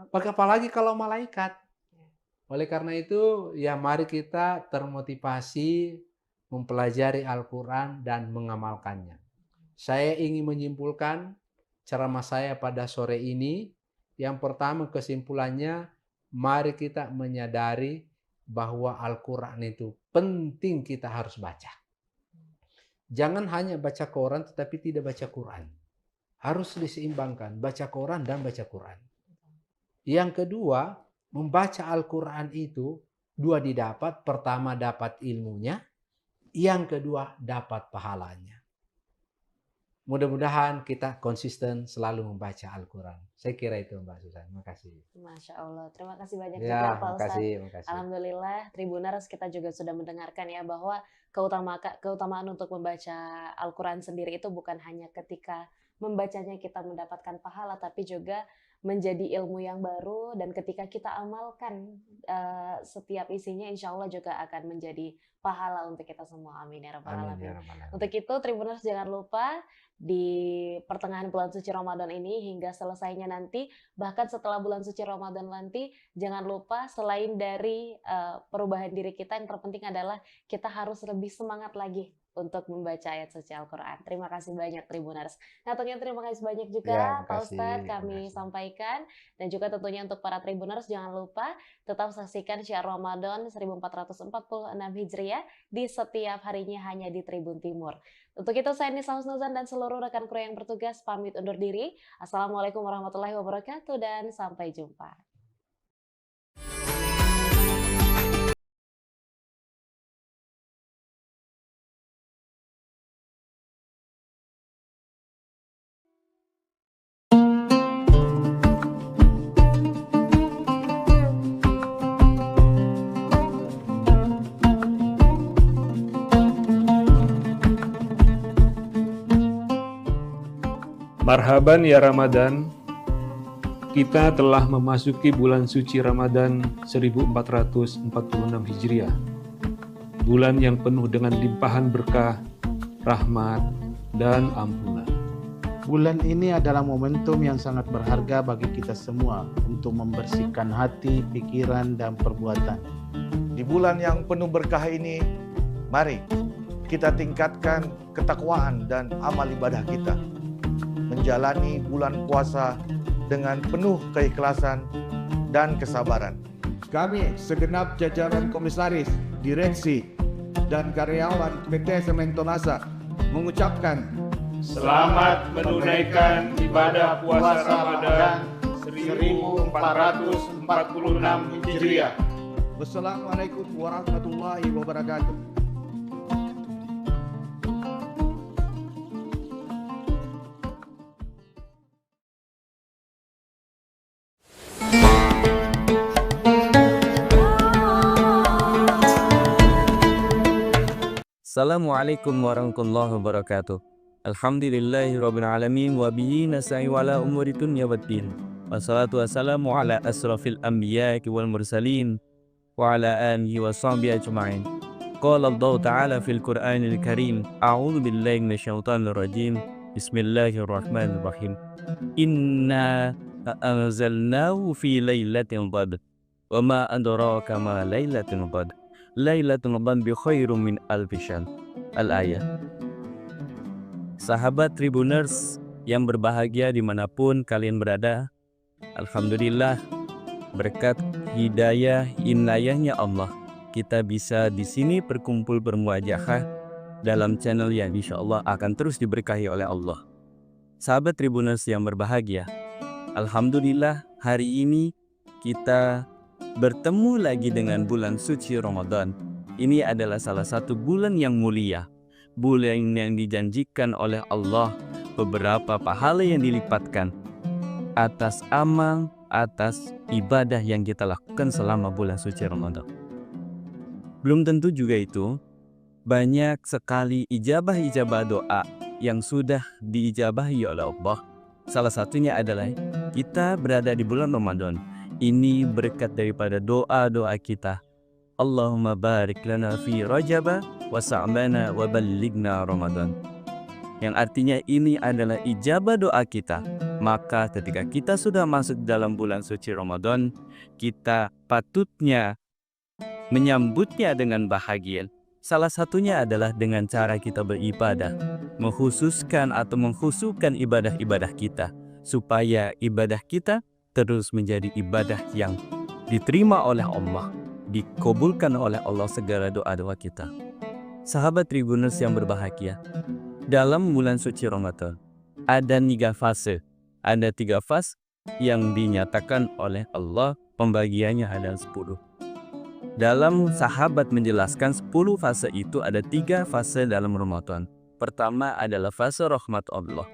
apalagi kalau malaikat. Oleh karena itu, ya mari kita termotivasi mempelajari Al-Quran dan mengamalkannya. Saya ingin menyimpulkan ceramah saya pada sore ini. Yang pertama kesimpulannya, mari kita menyadari bahwa Al-Quran itu penting kita harus baca. Jangan hanya baca Quran tetapi tidak baca Quran. Harus diseimbangkan, baca Quran dan baca Quran. Yang kedua, membaca Al-Quran itu 2 didapat. Pertama dapat ilmunya, yang kedua dapat pahalanya. Mudah-mudahan kita konsisten selalu membaca Al-Quran. Saya kira itu Mbak Susan. Terima kasih. Masya Allah. Terima kasih banyak Ya, juga Pak Ustadz. makasih. Alhamdulillah, Tribuners kita juga sudah mendengarkan ya bahwa keutamaan untuk membaca Al-Quran sendiri itu bukan hanya ketika membacanya kita mendapatkan pahala, tapi juga menjadi ilmu yang baru, dan ketika kita amalkan setiap isinya, insya Allah juga akan menjadi pahala untuk kita semua. Amin ya rabbal alamin. Untuk itu Tribuners jangan lupa di pertengahan bulan suci Ramadan ini hingga selesainya nanti, bahkan setelah bulan suci Ramadan nanti, jangan lupa selain dari perubahan diri kita, yang terpenting adalah kita harus lebih semangat lagi untuk membaca ayat suci Al-Quran. Terima kasih banyak Tribuners. Nah tentunya terima kasih banyak juga Pak Ustadz kami sampaikan, dan juga tentunya untuk para Tribuners jangan lupa tetap saksikan Syiar Ramadan 1446 Hijriah di setiap harinya hanya di Tribun Timur. Untuk itu saya Nisa Husnuzan dan seluruh rekan kru yang bertugas pamit undur diri. Assalamualaikum warahmatullahi wabarakatuh dan sampai jumpa. Marhaban ya Ramadan, kita telah memasuki bulan suci Ramadan 1446 Hijriah. Bulan yang penuh dengan limpahan berkah, rahmat, dan ampunan. Bulan ini adalah momentum yang sangat berharga bagi kita semua untuk membersihkan hati, pikiran, dan perbuatan. Di bulan yang penuh berkah ini, mari kita tingkatkan ketakwaan dan amal ibadah kita. Menjalani bulan puasa dengan penuh keikhlasan dan kesabaran. Kami segenap jajaran komisaris, direksi, dan karyawan PT Semen Tonasa mengucapkan Selamat menunaikan ibadah puasa Ramadan 1446 Hijriah. Wassalamualaikum warahmatullahi wabarakatuh. Assalamualaikum warahmatullahi wabarakatuh. Alhamdulillahi rabbil alamin wa bihi nasta'in ala umuri dunya waddin. Wassalatu wassalamu ala asrafil anbiya'i wal mursalin wa ala alihi wa sahbihi ajma'in. Qala Allah ta'ala fil Qur'anil Karim, a'udzu billahi minasyaitonir rajim. Bismillahirrahmanirrahim. Inna anzalnahu fi lailatul qadr. Wa ma adraka ma lailatul qadr. Lailatul Qadri khairum min alfi syahr. Al-ayah. Sahabat Tribuners yang berbahagia dimanapun kalian berada, alhamdulillah berkat hidayah inayahnya Allah, kita bisa di sini berkumpul bermuajahah dalam channel yang insya Allah akan terus diberkahi oleh Allah. Sahabat Tribuners yang berbahagia, alhamdulillah hari ini kita bertemu lagi dengan bulan suci Ramadan. Ini adalah salah satu bulan yang mulia, bulan yang dijanjikan oleh Allah beberapa pahala yang dilipatkan atas amal, atas ibadah yang kita lakukan selama bulan suci Ramadan. Belum tentu juga itu, banyak sekali ijabah-ijabah doa yang sudah diijabahi oleh Allah. Salah satunya adalah kita berada di bulan Ramadan. Ini berkat daripada doa-doa kita. Allahumma barik lana fi Rajab wa sa'bana wa ballighna Ramadan. Yang artinya ini adalah ijabah doa kita. Maka ketika kita sudah masuk dalam bulan suci Ramadan, kita patutnya menyambutnya dengan bahagia. Salah satunya adalah dengan cara kita beribadah, mengkhususkan atau mengkhususkan ibadah-ibadah kita, supaya ibadah kita terus menjadi ibadah yang diterima oleh Allah, dikabulkan oleh Allah segala doa-doa kita. Sahabat Tribuners yang berbahagia, dalam bulan suci Ramadan ada 3 fase. Ada 3 fase yang dinyatakan oleh Allah, pembagiannya ada 10. Dalam sahabat menjelaskan 10 fase itu ada 3 fase dalam Ramadan. Pertama adalah fase rahmat Allah.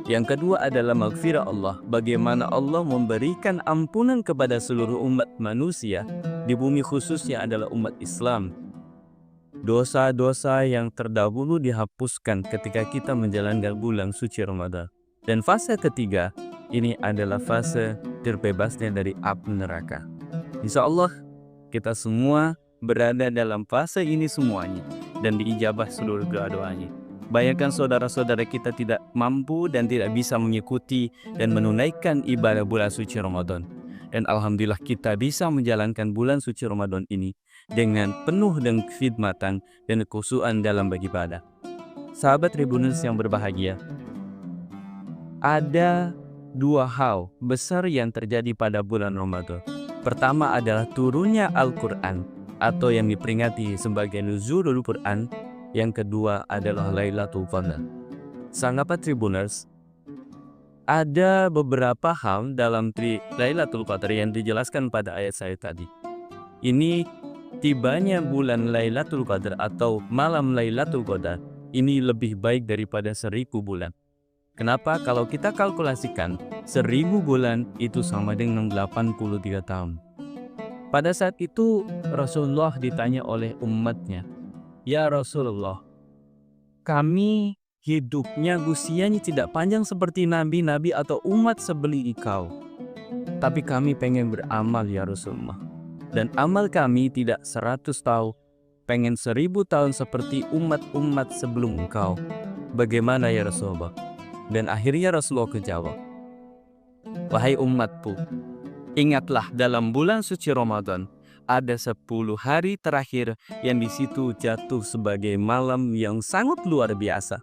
Yang kedua adalah maghfirah Allah, bagaimana Allah memberikan ampunan kepada seluruh umat manusia di bumi, khususnya adalah umat Islam. Dosa-dosa yang terdahulu dihapuskan ketika kita menjalankan bulan suci Ramadan. Dan fase ketiga, ini adalah fase terbebasnya dari api neraka. Insya Allah kita semua berada dalam fase ini semuanya dan diijabah seluruh doa-doanya. Bayangkan saudara-saudara kita tidak mampu dan tidak bisa mengikuti dan menunaikan ibadah bulan suci Ramadan. Dan alhamdulillah kita bisa menjalankan bulan suci Ramadan ini dengan penuh dengan khidmatan dan kekhusyuan dalam beribadah. Sahabat Tribuners yang berbahagia, ada 2 hal besar yang terjadi pada bulan Ramadan. Pertama adalah turunnya Al-Quran atau yang diperingati sebagai nuzulul Quran. Yang kedua adalah Lailatul Qadar. Sahabat Tribuners, ada beberapa hal dalam Lailatul Qadar yang dijelaskan pada ayat saya tadi. Ini tibanya bulan Lailatul Qadar atau malam Lailatul Qadar ini lebih baik daripada 1000 bulan. Kenapa? Kalau kita kalkulasikan 1000 bulan itu sama dengan 83 tahun. Pada saat itu Rasulullah ditanya oleh umatnya, "Ya Rasulullah, kami hidupnya usianya tidak panjang seperti nabi-nabi atau umat sebelum engkau. Tapi kami pengen beramal ya Rasulullah. Dan amal kami tidak 100 tahun, pengen 1000 tahun seperti umat-umat sebelum engkau. Bagaimana ya Rasulullah?" Dan akhirnya Rasulullah menjawab, "Wahai umatku, ingatlah dalam bulan suci Ramadan ada 10 hari terakhir yang di situ jatuh sebagai malam yang sangat luar biasa,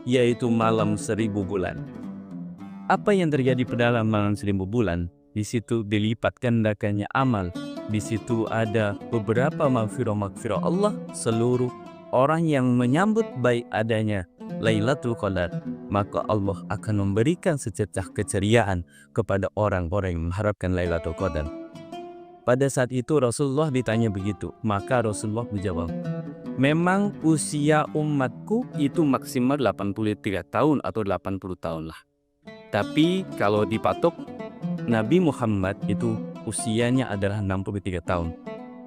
yaitu malam 1000 bulan. Apa yang terjadi pada malam 1000 bulan? Di situ dilipat gandakannya amal. Di situ ada beberapa maghfirah Allah. Seluruh orang yang menyambut baik adanya Lailatul Qadar, maka Allah akan memberikan sececah keceriaan kepada orang-orang yang mengharapkan Lailatul Qadar." Pada saat itu Rasulullah ditanya begitu, maka Rasulullah menjawab, "Memang usia umatku itu maksimal 83 tahun atau 80 tahun lah. Tapi kalau dipatok Nabi Muhammad itu usianya adalah 63 tahun.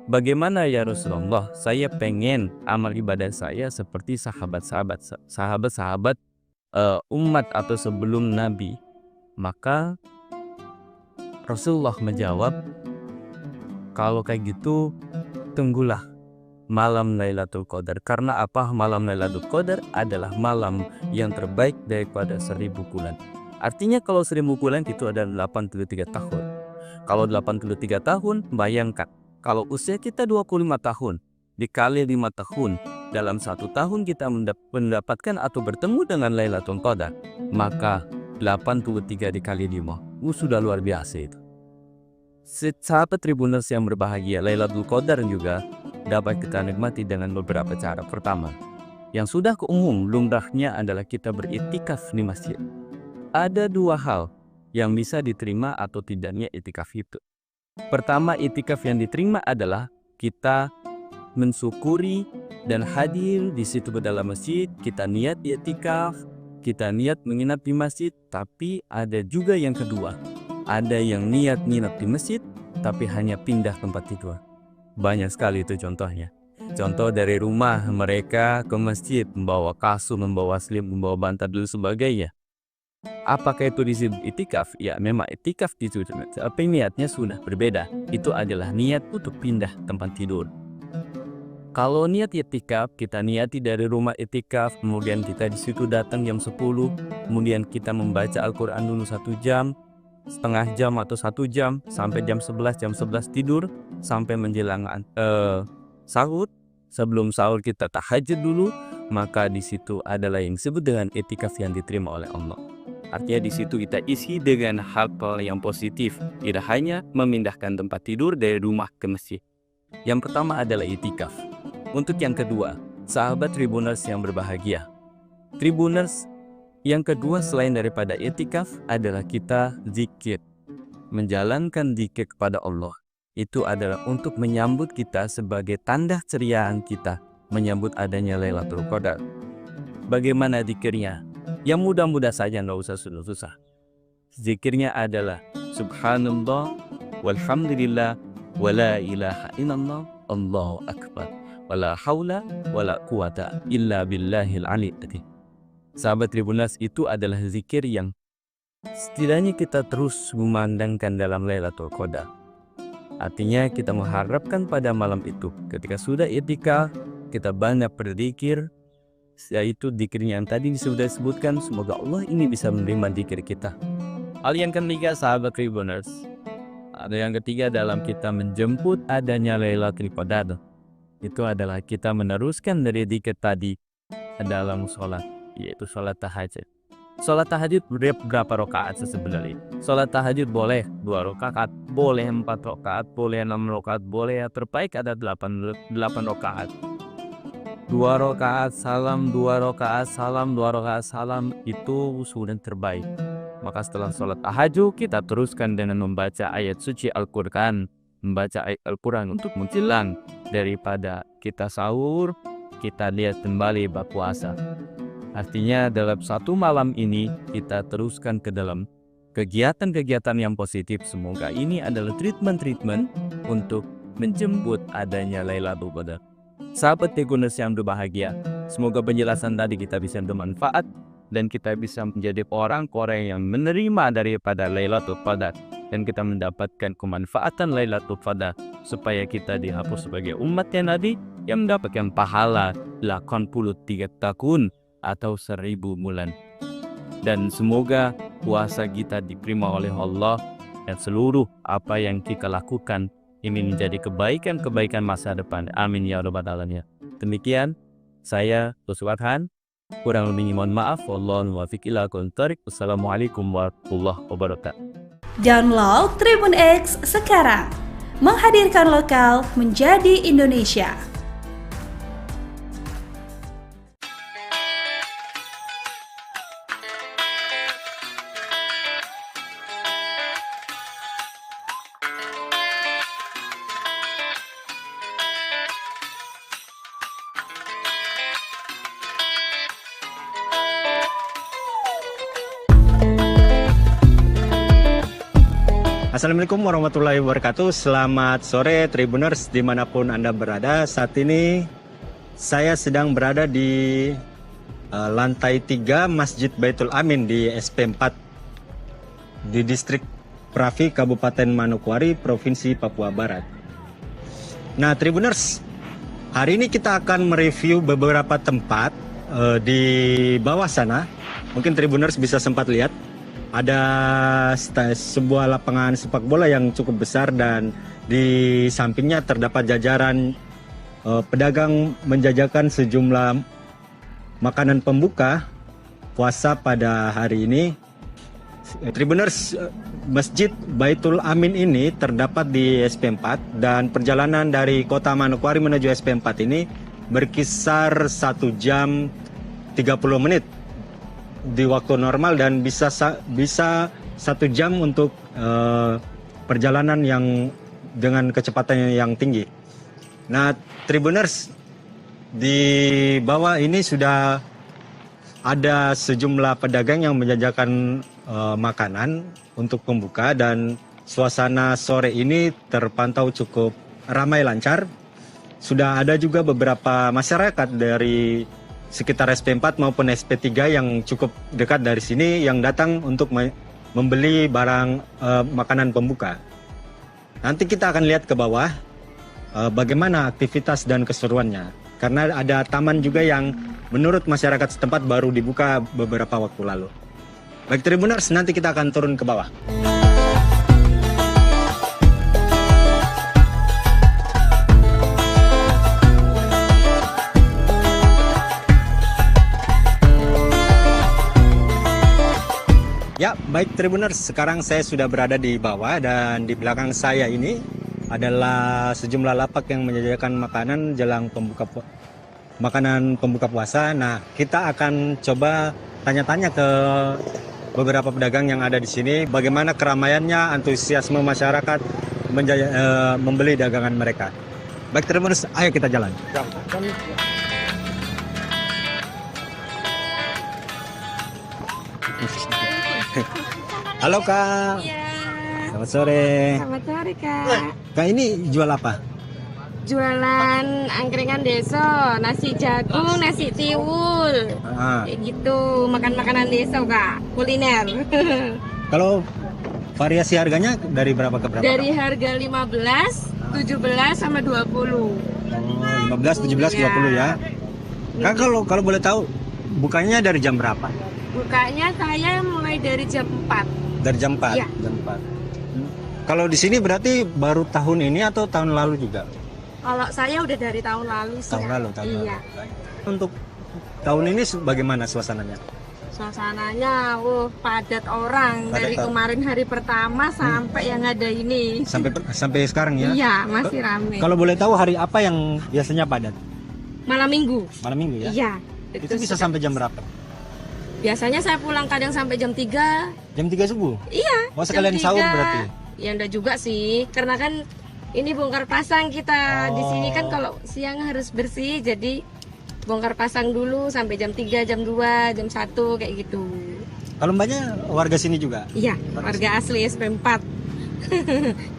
Bagaimana ya Rasulullah? Saya pengen amal ibadah saya seperti sahabat-sahabat umat atau sebelum Nabi." Maka Rasulullah menjawab, "Kalau kayak gitu, tunggulah malam Lailatul Qadar." Karena apa? Malam Lailatul Qadar adalah malam yang terbaik daripada 1000 bulan. Artinya kalau 1000 bulan itu adalah 83 tahun. Kalau 83 tahun, bayangkan. Kalau usia kita 25 tahun, dikali 5 tahun, dalam 1 tahun kita mendapatkan atau bertemu dengan Lailatul Qadar, maka 83 dikali 5 sudah luar biasa itu. Sahabat Tribuners yang berbahagia, Lailatul Qadar juga dapat kita nikmati dengan beberapa cara. Pertama, yang sudah keumum lumrahnya adalah kita beriktikaf di masjid. Ada 2 hal yang bisa diterima atau tidaknya iktikaf itu. Pertama, iktikaf yang diterima adalah kita mensyukuri dan hadir di situ ke dalam masjid, kita niat iktikaf, kita niat menginap di masjid. Tapi ada juga yang kedua, ada yang niat nginap di masjid tapi hanya pindah tempat tidur. Banyak sekali itu contohnya. Contoh dari rumah mereka ke masjid, membawa kasur, membawa selimut, membawa bantal dan sebagainya. Apakah itu disebut itikaf? Ya, memang itikaf itu, tapi niatnya sudah berbeda. Itu adalah niat untuk pindah tempat tidur. Kalau niat itikaf, kita niati dari rumah itikaf, kemudian kita di situ datang jam 10, kemudian kita membaca Al-Quran dulu 1 jam, setengah jam atau 1 jam, sampai jam 11 tidur, sampai menjelang sahur. Sebelum sahur kita tahajud dulu, maka di situ adalah yang disebut dengan itikaf yang diterima oleh Allah. Artinya di situ kita isi dengan hal-hal yang positif, tidak hanya memindahkan tempat tidur dari rumah ke masjid. Yang pertama adalah itikaf. Untuk yang kedua, sahabat Tribuners yang berbahagia, Tribuners yang kedua selain daripada itikaf adalah kita zikir. Menjalankan zikir kepada Allah. Itu adalah untuk menyambut kita sebagai tanda ceriaan kita menyambut adanya Lailatul Qadar. Bagaimana zikirnya? Yang mudah-mudah saja, nggak usah susah-susah. Zikirnya adalah Subhanallah, walhamdulillah, wala ilaha illallah, Allahu Akbar, wala haula wala quwata illa billahil aliyyil. Sahabat Tribuners, itu adalah zikir yang setidaknya kita terus memandangkan dalam Lailatul Qadar. Artinya kita mengharapkan pada malam itu, ketika sudah i'tikaf, kita banyak berzikir, yaitu zikirnya yang tadi sudah disebutkan. Semoga Allah ini bisa menerima zikir kita. Hal yang ketiga, sahabat Tribuners, ada yang ketiga dalam kita menjemput adanya Lailatul Qadar, itu adalah kita meneruskan dari zikir tadi dalam sholat, yaitu sholat tahajud. Sholat tahajud berapa rakaat sebenarnya? Sholat tahajud boleh 2 rakaat, boleh 4 rakaat, boleh 6 rakaat, boleh terbaik ada 8 rakaat. 2 rakaat salam, 2 rakaat salam, 2 rakaat salam, itu sudah terbaik. Maka setelah sholat tahajud kita teruskan dengan membaca ayat suci Al-Quran, membaca ayat Al-Quran untuk menjelang daripada kita sahur, kita lihat kembali berpuasa. Artinya dalam 1 malam ini kita teruskan ke dalam kegiatan-kegiatan yang positif. Semoga ini adalah treatment untuk menjemput adanya Lailatul Qadar. Sahabat Tribuners yang berbahagia, semoga penjelasan tadi kita bisa bermanfaat dan kita bisa menjadi orang-orang yang menerima daripada Lailatul Qadar, dan kita mendapatkan kemanfaatan Lailatul Qadar supaya kita dihapus sebagai umatnya Nabi yang mendapatkan pahala 83 tahun atau 1000 bulan. Dan semoga puasa kita diterima oleh Allah dan seluruh apa yang kita lakukan ini menjadi kebaikan-kebaikan masa depan. Amin ya rabbal alamin. Demikian saya Tuswarhan, kurang lebihnya mohon maaf. Wallahu muwaffiq ila aqwamit thoriq. Wassalamualaikum warahmatullahi wabarakatuh. Download Tribun X sekarang, menghadirkan lokal menjadi Indonesia. Assalamualaikum warahmatullahi wabarakatuh. Selamat sore Tribuners dimanapun Anda berada. Saat ini saya sedang berada di lantai 3 Masjid Baitul Amin di SP4 di distrik Pravi, Kabupaten Manokwari, Provinsi Papua Barat. Nah Tribuners, hari ini kita akan mereview beberapa tempat di bawah sana. Mungkin Tribuners bisa sempat lihat. Ada sebuah lapangan sepak bola yang cukup besar dan di sampingnya terdapat jajaran pedagang menjajakan sejumlah makanan pembuka puasa pada hari ini. Tribuners, Masjid Baitul Amin ini terdapat di SP4 dan perjalanan dari kota Manokwari menuju SP4 ini berkisar 1 jam 30 menit di waktu normal dan bisa 1 jam untuk perjalanan yang dengan kecepatan yang tinggi. Nah, Tribuners, di bawah ini sudah ada sejumlah pedagang yang menjajakan makanan untuk pembuka dan suasana sore ini terpantau cukup ramai lancar. Sudah ada juga beberapa masyarakat dari sekitar SP4 maupun SP3 yang cukup dekat dari sini yang datang untuk membeli barang makanan pembuka. Nanti kita akan lihat ke bawah bagaimana aktivitas dan keseruannya. Karena ada taman juga yang menurut masyarakat setempat baru dibuka beberapa waktu lalu. Baik Tribuners, nanti kita akan turun ke bawah. Ya, baik Tribuners, sekarang saya sudah berada di bawah dan di belakang saya ini adalah sejumlah lapak yang menjajakan makanan jelang makanan pembuka puasa. Nah, kita akan coba tanya-tanya ke beberapa pedagang yang ada di sini bagaimana keramaiannya, antusiasme masyarakat membeli dagangan mereka. Baik Tribuners, ayo kita jalan. Halo Kak. Selamat sore. Selamat sore Kak. Kak, ini jual apa? Jualan angkringan deso, nasi jagung, nasi tiwul, kayak gitu, makan-makanan deso Kak, kuliner. Kalau variasi harganya dari berapa ke berapa? Dari harga 15, 17 sama 20. 15, 17, 20 ya. Kak, kalau boleh tahu bukanya dari jam berapa? Bukanya saya mulai dari jam 4. Dari jam 4? Iya. Jam 4. Kalau di sini berarti baru tahun ini atau tahun lalu juga? Kalau saya udah dari tahun lalu sih. Tahun lalu. Iya. Untuk tahun ini bagaimana suasananya? Suasananya, padat orang dari kemarin hari pertama sampai yang ada ini. Sampai sekarang ya? Iya, masih ramai. Kalau boleh tahu hari apa yang biasanya padat? Malam minggu. Malam minggu ya? Iya. Itu bisa sampai jam berapa? Biasanya saya pulang kadang sampai jam 3. Jam 3 subuh? Iya. Oh, sekalian sahur berarti? Ya enggak juga sih, karena kan ini bongkar pasang kita. Di sini kan kalau siang harus bersih, jadi bongkar pasang dulu sampai jam 3, jam 2, jam 1 kayak gitu. Kalau mbaknya warga sini juga? Iya, warga asli SP4.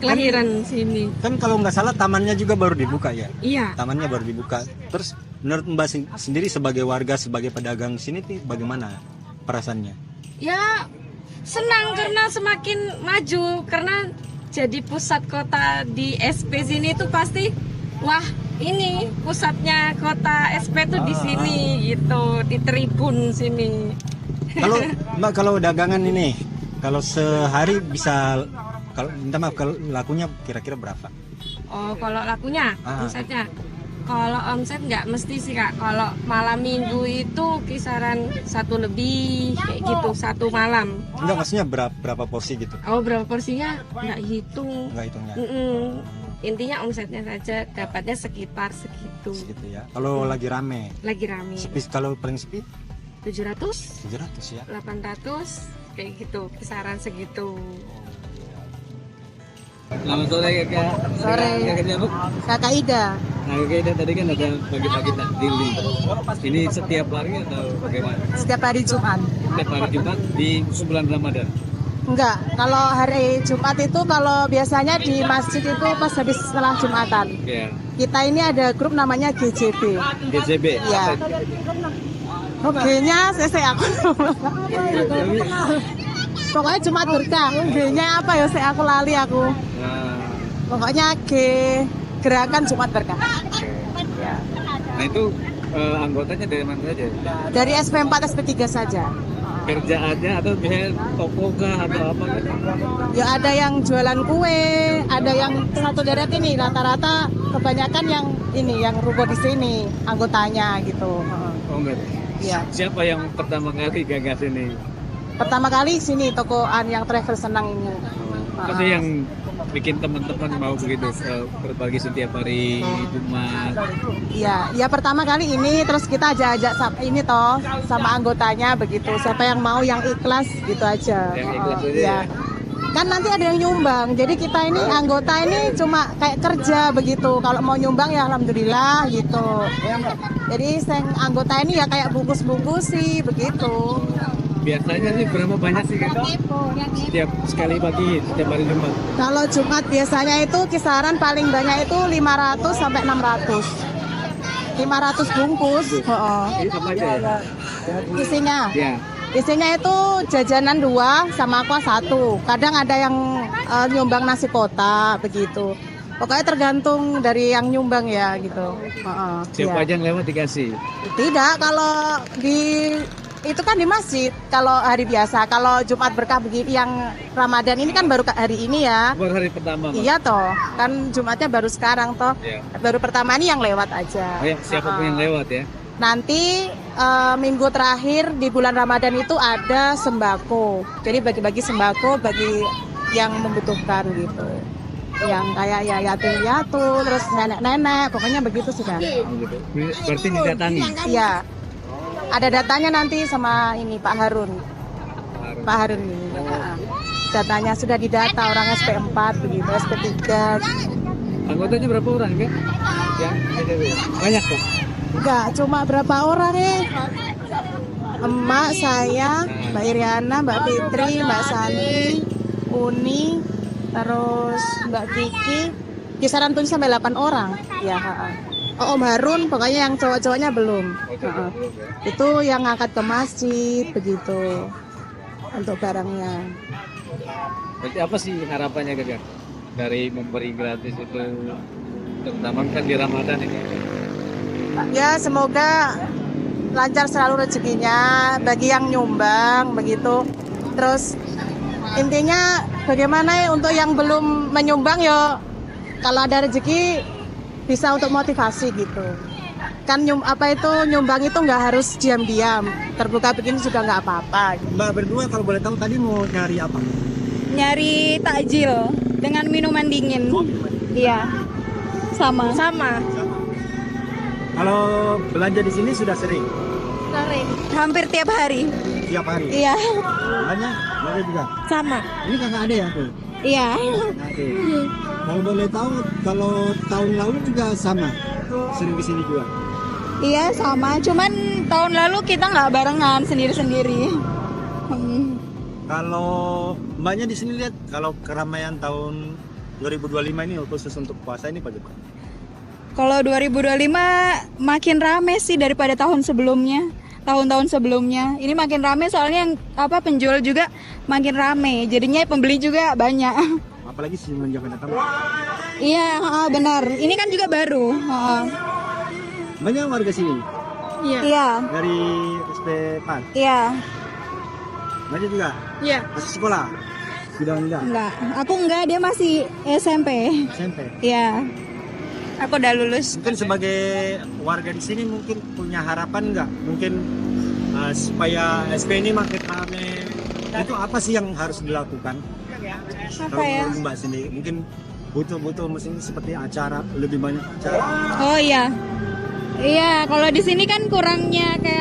Kelahiran sini. Kan kalau nggak salah tamannya juga baru dibuka ya? Iya. Tamannya baru dibuka. Terus menurut mbak sendiri sebagai warga, sebagai pedagang sini nih bagaimana perasaannya? Ya senang karena semakin maju, karena jadi pusat kota di SP sini itu pasti, wah ini pusatnya kota SP tuh di sini gitu, di tribun sini. Kalau mbak, kalau dagangan ini, kalau sehari bisa, kalau minta maaf, kalau lakunya kira-kira berapa? Oh, kalau lakunya, omsetnya? Kalau omset nggak mesti sih Kak. Kalau malam minggu itu kisaran 1 lebih kayak gitu, 1 malam. Enggak, maksudnya berapa porsi gitu? Oh, berapa porsinya? Nggak hitung. Nggak hitungnya. Intinya omsetnya saja dapatnya sekitar segitu. Segitu ya. Kalau lagi rame? Lagi rame. Sepi, kalau paling sepi? 700. 700 ya. 800 kayak gitu, kisaran segitu. Selamat sore Kakak. Sore. Kakak Ida. Nah Kakak Ida tadi kan ada pagi-pagi takjil. Ini setiap hari atau bagaimana? Setiap hari Jumat. Setiap hari Jumat di bulan Ramadan? Enggak, kalau hari Jumat itu kalau biasanya di masjid itu pas habis setelah Jumatan. Yeah. Kita ini ada grup namanya GJB. GJB? Iya. G-nya saya aku. Pokoknya Jumat berkah. G-nya apa ya, saya aku lali aku. Pokoknya G, gerakan Jumat berkah. Nah itu anggotanya dari mana saja? Dari SP4, SP3 saja. kerjaannya atau misalnya toko kah atau apa gitu? Ya ada yang jualan kue, ada yang satu deret ini rata-rata kebanyakan yang ini yang ruko di sini anggotanya gitu. Oh enggak. Iya. Siapa yang pertama kali gagas ini? Pertama kali sini tokoan yang travel senang ini. Apa sih yang bikin teman-teman mau begitu berbagi setiap hari Jumat? Iya, ya pertama kali ini terus kita ajak ini toh sama anggotanya begitu. Siapa yang mau yang ikhlas gitu aja. Yang ikhlas aja ya. Kan nanti ada yang nyumbang. Jadi kita ini anggota ini cuma kayak kerja begitu. Kalau mau nyumbang ya alhamdulillah gitu. Jadi anggota ini ya kayak bungkus-bungkus sih begitu. Biasanya sih berapa banyak sih kan? Setiap sekali pagi, setiap hari Jumat. Kalau Jumat biasanya itu kisaran paling banyak itu 500 sampai 600. 500 bungkus. Ini apa aja ya? Isinya. Ya. Isinya itu jajanan 2 sama aqua 1. Kadang ada yang nyumbang nasi kotak begitu. Pokoknya tergantung dari yang nyumbang ya gitu. Siapa aja yang lewat dikasih? Tidak, kalau itu kan di masjid kalau hari biasa. Kalau Jumat berkah begini yang Ramadan ini kan baru hari ini ya. Baru hari pertama. Iya toh, kan Jumatnya baru sekarang toh. Ya. Baru pertama ini yang lewat aja. Oh ya, siapapun yang lewat ya. Nanti minggu terakhir di bulan Ramadan itu ada sembako. Jadi bagi-bagi sembako bagi yang membutuhkan gitu. Yang kayak ya yatim piatu, terus nenek-nenek, pokoknya begitu sudah. Berarti didatangi. Iya. Ada datanya nanti sama ini Pak Harun. Pak Harun ini. Datanya sudah didata orang SP4 begitu, SP3. Anggotanya berapa orang kan? Ya, banyak kok. Enggak, cuma berapa orang Emak, saya, Mbak Iriana, Mbak Fitri, Mbak Santi, Uni, terus Mbak Kiki, kisaran 7 sampai 8 orang. Ya, Om Harun, pokoknya yang cowok-cowoknya belum. Itu yang ngangkat ke masjid, begitu. Untuk barangnya. Berarti apa sih harapannya Gagar? Dari memberi gratis itu, terutama kan di Ramadan ini. Ya, semoga lancar selalu rezekinya bagi yang nyumbang, begitu. Terus intinya bagaimana ya untuk yang belum menyumbang ya, kalau ada rezeki bisa untuk motivasi gitu. Kan nyumbang itu nggak harus diam-diam, terbuka begini juga nggak apa-apa. Mbak berdua kalau boleh tahu tadi mau nyari apa? Nyari takjil dengan minuman dingin. Iya. Sama. Kalau belanja di sini sudah sering? Sering. Hampir tiap hari. Tiap hari? Iya. Belanja juga? Sama. Ini kakak ada ya tuh? Iya. Oke. Kalau boleh tahu, kalau tahun lalu juga sama? Sering kesini juga? Iya sama, cuman tahun lalu kita nggak barengan, sendiri-sendiri. Kalau mbaknya di sini lihat, kalau keramaian tahun 2025 ini khusus untuk puasa ini bagaimana? Kalau 2025 makin rame sih daripada tahun sebelumnya, tahun-tahun sebelumnya. Ini makin rame soalnya yang penjual juga makin rame, jadinya pembeli juga banyak. Apalagi semenjak datang. Iya, benar. Ini kan juga baru. Banyak warga sini? Iya. Dari SP4? Iya. Banyak juga? Iya. Masih sekolah? Sudah enggak? Enggak, aku enggak, dia masih SMP. SMP? Iya. Aku udah lulus. Mungkin sebagai warga di sini mungkin punya harapan nggak? Mungkin supaya SP ini makin ramai. Itu apa sih yang harus dilakukan? Apa ya? Mbak sendiri mungkin butuh mesin seperti acara, lebih banyak acara. Oh iya. Iya, kalau di sini kan kurangnya kayak